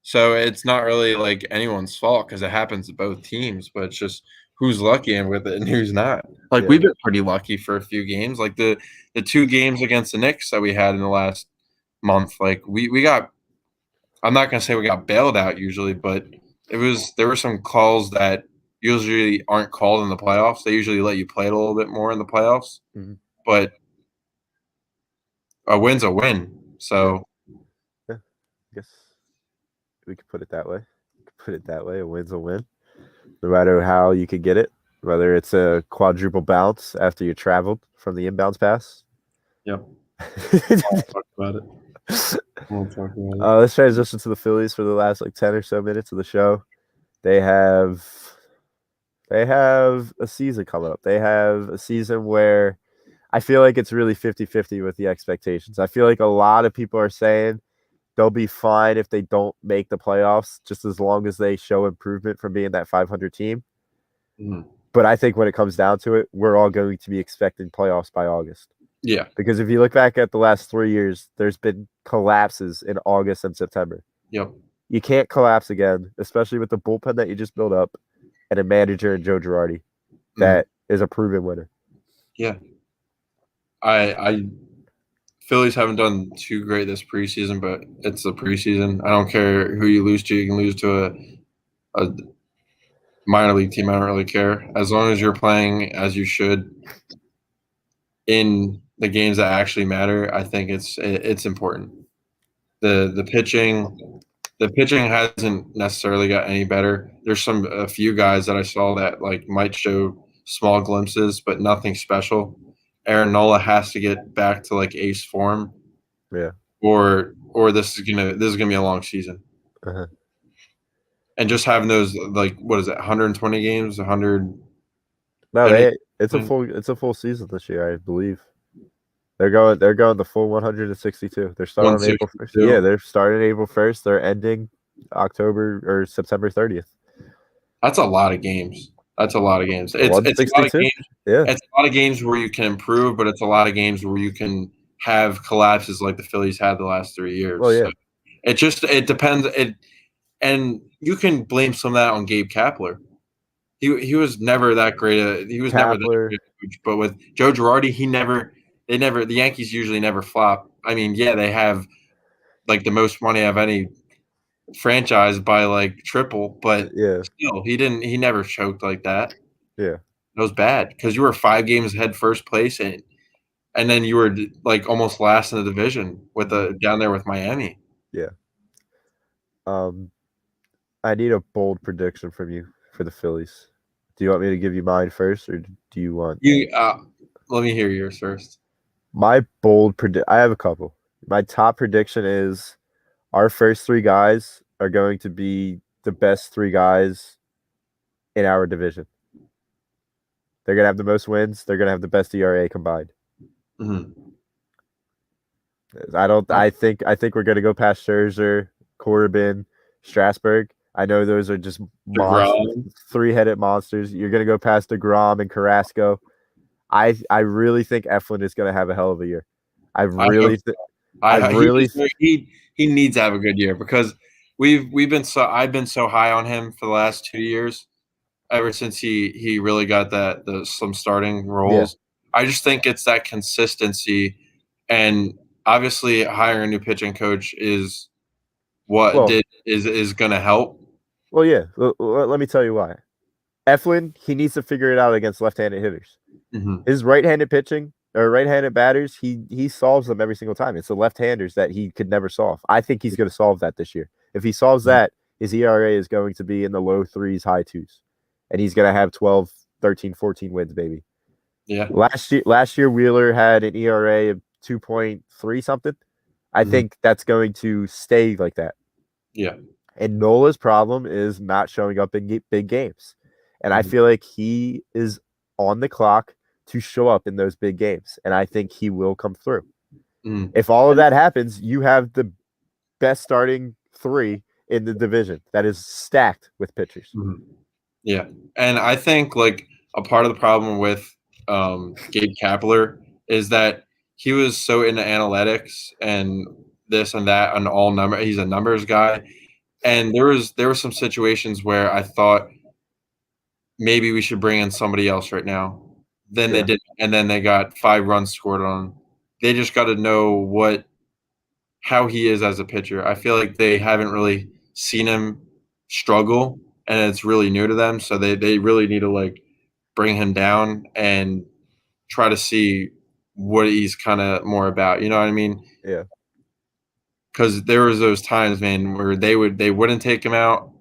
So it's not really like anyone's fault because it happens to both teams, but it's just who's lucky and with it and who's not. Like we've been pretty lucky for a few games. Like the 2 games against the Knicks that we had in the last month, like we got I'm not gonna say we got bailed out usually, but there were some calls that usually aren't called in the playoffs. They usually let you play it a little bit more in the playoffs. But a win's a win. So I guess we could put it that way. A win's a win. No matter how you could get it, whether it's a quadruple bounce after you traveled from the inbounds pass. Yep. We'll talk about it. Let's transition to the Phillies for the last like 10 or so minutes of the show. They have a season coming up. They have a season where I feel like it's really 50-50 with the expectations. I feel like a lot of people are saying they'll be fine if they don't make the playoffs, just as long as they show improvement from being that 500 team. But I think when it comes down to it, we're all going to be expecting playoffs by August. Yeah. Because if you look back at the last 3 years, there's been collapses in August and September. Yep. You can't collapse again, especially with the bullpen that you just built up and a manager in Joe Girardi that is a proven winner. Yeah. Phillies haven't done too great this preseason, but it's the preseason. I don't care who you lose to. You can lose to a minor league team. I don't really care. As long as you're playing as you should in the games that actually matter, I think it's important. The pitching hasn't necessarily got any better. There's a few guys that I saw that like might show small glimpses, but nothing special. Aaron Nola has to get back to like ace form. Yeah. Or this is gonna be a long season. and just having those what is it, 120 games, 100. No, it's a full season this year, I believe. They're going the full 162. They're starting on April 1st. Yeah, they're starting April 1st. They're ending October or September 30th. That's a lot of games. It's a lot of games. Yeah. It's a lot of games where you can improve, but it's a lot of games where you can have collapses like the Phillies had the last 3 years. Well, yeah. So it depends. And you can blame some of that on Gabe Kapler. He was never that great. He was never that great. But with Joe Girardi, the Yankees usually never flop. I mean, yeah, they have like the most money of any franchise by like triple, but still, he never choked like that. Yeah, it was bad because you were 5 games ahead first place, and then you were like almost last in the division with down there with Miami. Yeah. I need a bold prediction from you for the Phillies. Do you want me to give you mine first, or do you want you? Let me hear yours first. My bold I have a couple. My top prediction is our first 3 guys are going to be the best 3 guys in our division. They're going to have the most wins. They're going to have the best ERA combined. Mm-hmm. I think we're going to go past Scherzer, Corbin, Strasburg. I know those are just 3-headed monsters. You're going to go past DeGrom and Carrasco. I really think Eflin is going to have a hell of a year. He needs to have a good year because I've been so high on him for the last 2 years, ever since he really got some starting roles. Yeah. I just think it's that consistency, and obviously hiring a new pitching coach is is going to help. Well, yeah. Let me tell you why. Eflin, he needs to figure it out against left-handed hitters. Mm-hmm. His right-handed pitching or right-handed batters, he solves them every single time. It's the left-handers that he could never solve. I think he's going to solve that this year. If he solves that, his ERA is going to be in the low 3s, high 2s. And he's going to have 12, 13, 14 wins, baby. Yeah. Last year, Wheeler had an ERA of 2.3 something. I think that's going to stay like that. Yeah. And Nola's problem is not showing up in big games. And I feel like he is on the clock to show up in those big games. And I think he will come through. If all of that happens, you have the best starting 3 in the division that is stacked with pitchers. Yeah. And I think like a part of the problem with Gabe Kapler is that he was so into analytics and this and that and all numbers. He's a numbers guy. And there were some situations where I thought maybe we should bring in somebody else right now. Then they didn't, and then they got 5 runs scored on them. They just got to know how he is as a pitcher. I feel like they haven't really seen him struggle, and it's really new to them. So they really need to like bring him down and try to see what he's kind of more about. You know what I mean? Yeah. Because there was those times, man, where they wouldn't take him out,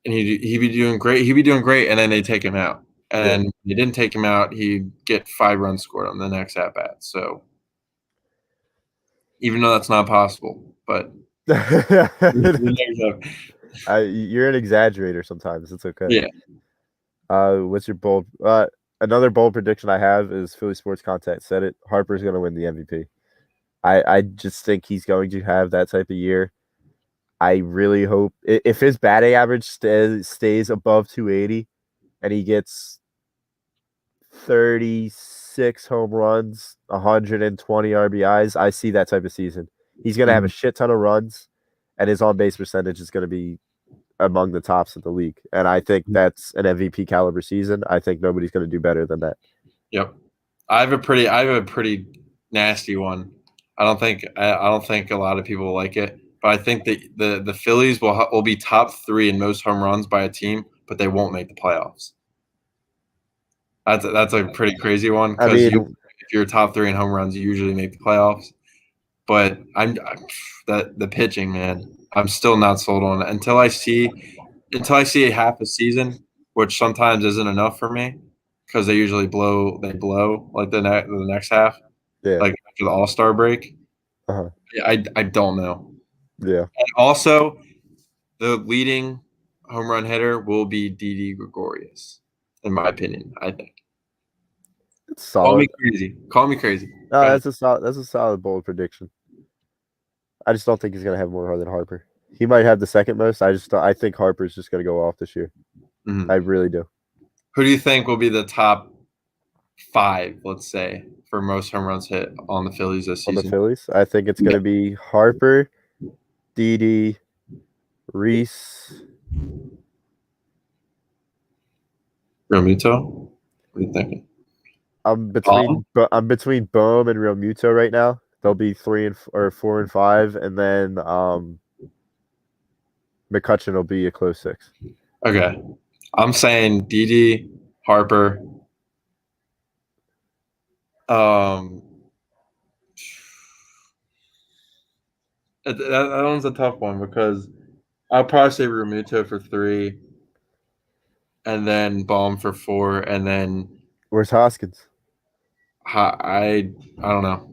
and he'd be doing great. He'd be doing great, and then they take him out, and then they didn't take him out. He'd get 5 runs scored on the next at bat. So even though that's not possible, but you're an exaggerator sometimes. It's okay. Yeah. What's your bold? Another bold prediction I have is Philly Sports Contact said it. Harper's going to win the MVP. I just think he's going to have that type of year. I really hope if his batting average stays above 280 and he gets 36 home runs, 120 RBIs, I see that type of season. He's going to have a shit ton of runs, and his on-base percentage is going to be among the tops of the league. And I think that's an MVP caliber season. I think nobody's going to do better than that. Yep. I have a pretty nasty one. I don't think a lot of people will like it, but I think that the Phillies will be top 3 in most home runs by a team, but they won't make the playoffs. That's a pretty crazy one because if you're top 3 in home runs, you usually make the playoffs. But the pitching, man, I'm still not sold on it until I see a half a season, which sometimes isn't enough for me because they usually blow like the next half. Yeah. Like after the All-Star break. Uh-huh. I don't know. Yeah. And also, the leading home run hitter will be Didi Gregorius, in my opinion. I think. It's Call me solid. crazy. Call me crazy. No, that's a solid bold prediction. I just don't think he's gonna have more than Harper. He might have the second most. I think Harper's just gonna go off this year. Mhm. I really do. Who do you think will be the top 5, let's say, for most home runs hit on the Phillies this On season? the Phillies, I think it's gonna be Harper, Didi, Reese. Realmuto? What are you thinking? I'm between Bohm and Real Muto right now. They'll be 4 and 5, and then McCutcheon will be a close 6. Okay. I'm saying Didi, Harper. That one's a tough one because I'll probably say Realmuto for 3, and then Baum for 4, and then Where's Hoskins? I don't know.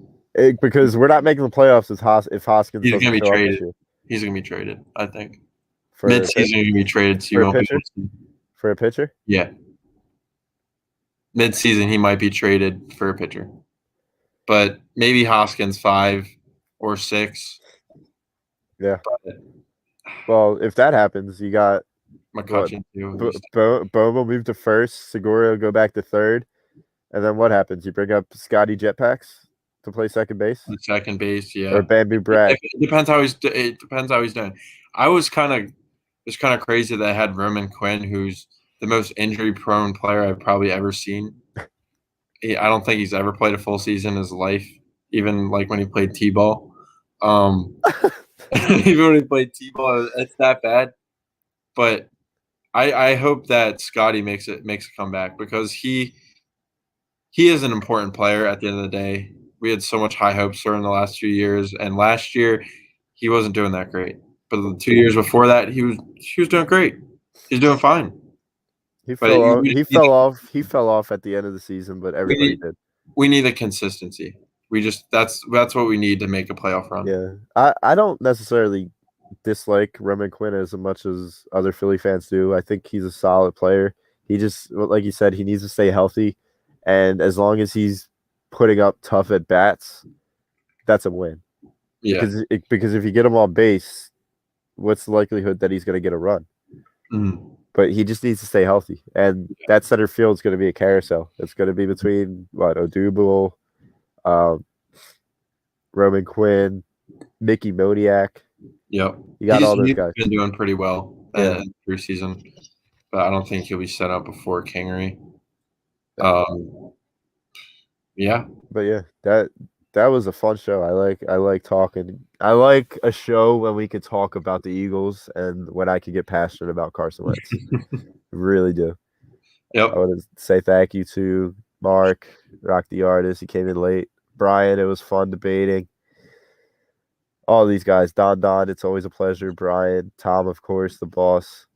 Because we're not making the playoffs if Hoskins He's doesn't gonna be show up this traded. year. He's gonna be traded, I think. For a Mid-season, he's gonna be traded. So for you a won't be pitcher? able to see. For a pitcher? Yeah. Mid-season, he might be traded for a pitcher, but maybe Hoskins 5 or 6. Yeah. But Well, if that happens, you got McCutcheon too. Bohm will move to first. Segura will go back to third, and then what happens? You bring up Scotty Jetpacks to play second base, Second base, yeah. or Bamboo Brad. It depends how he's doing. It's kind of crazy that I had Roman Quinn, who's the most injury-prone player I've probably ever seen. I don't think he's ever played a full season in his life, even like when he played T-ball. Even when he played T-ball, it's that bad. But I hope that Scotty makes a comeback because he is an important player at the end of the day. We had so much high hopes for him the last few years, and last year he wasn't doing that great. But the 2 years before that, he was doing great. He's doing fine. He fell off at the end of the season, but everybody did. We need the consistency. That's what we need to make a playoff run. Yeah, I don't necessarily dislike Roman Quinn as much as other Philly fans do. I think he's a solid player. He just, like you said, he needs to stay healthy, and as long as he's putting up tough at bats, that's a win. Yeah. Because if you get him on base, what's the likelihood that he's going to get a run? Mm-hmm. But he just needs to stay healthy, and that center field is going to be a carousel. It's going to be between Odubel, Roman Quinn, Mickey Modiak. Yep, you got all those guys. He's been doing pretty well in preseason, but I don't think he'll be set up before Kingery. Yeah, but yeah, that was a fun show. I like talking. I like a show when we could talk about the Eagles and when I could get passionate about Carson Wentz. Really do. Yep. I want to say thank you to Mark, Rock the Artist. He came in late. Brian, it was fun debating. All these guys. Don, it's always a pleasure. Brian, Tom, of course, the boss.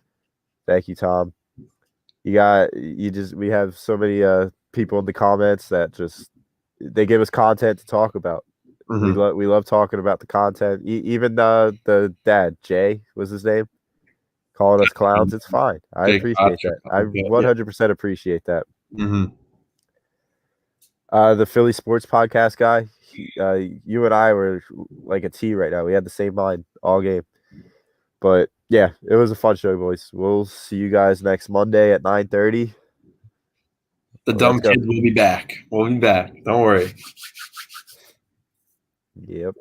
Thank you, Tom. We have so many people in the comments that they give us content to talk about. Mm-hmm. We love talking about the content. Even the dad, Jay was his name, calling us clowns. It's fine. I appreciate that. I 100% appreciate that. Mm-hmm. The Philly Sports Podcast guy, you and I were like a T right now. We had the same mind all game. But yeah, it was a fun show, boys. We'll see you guys next Monday at 9:30. The dumb kids will be back. We'll be back. Don't worry. Yep.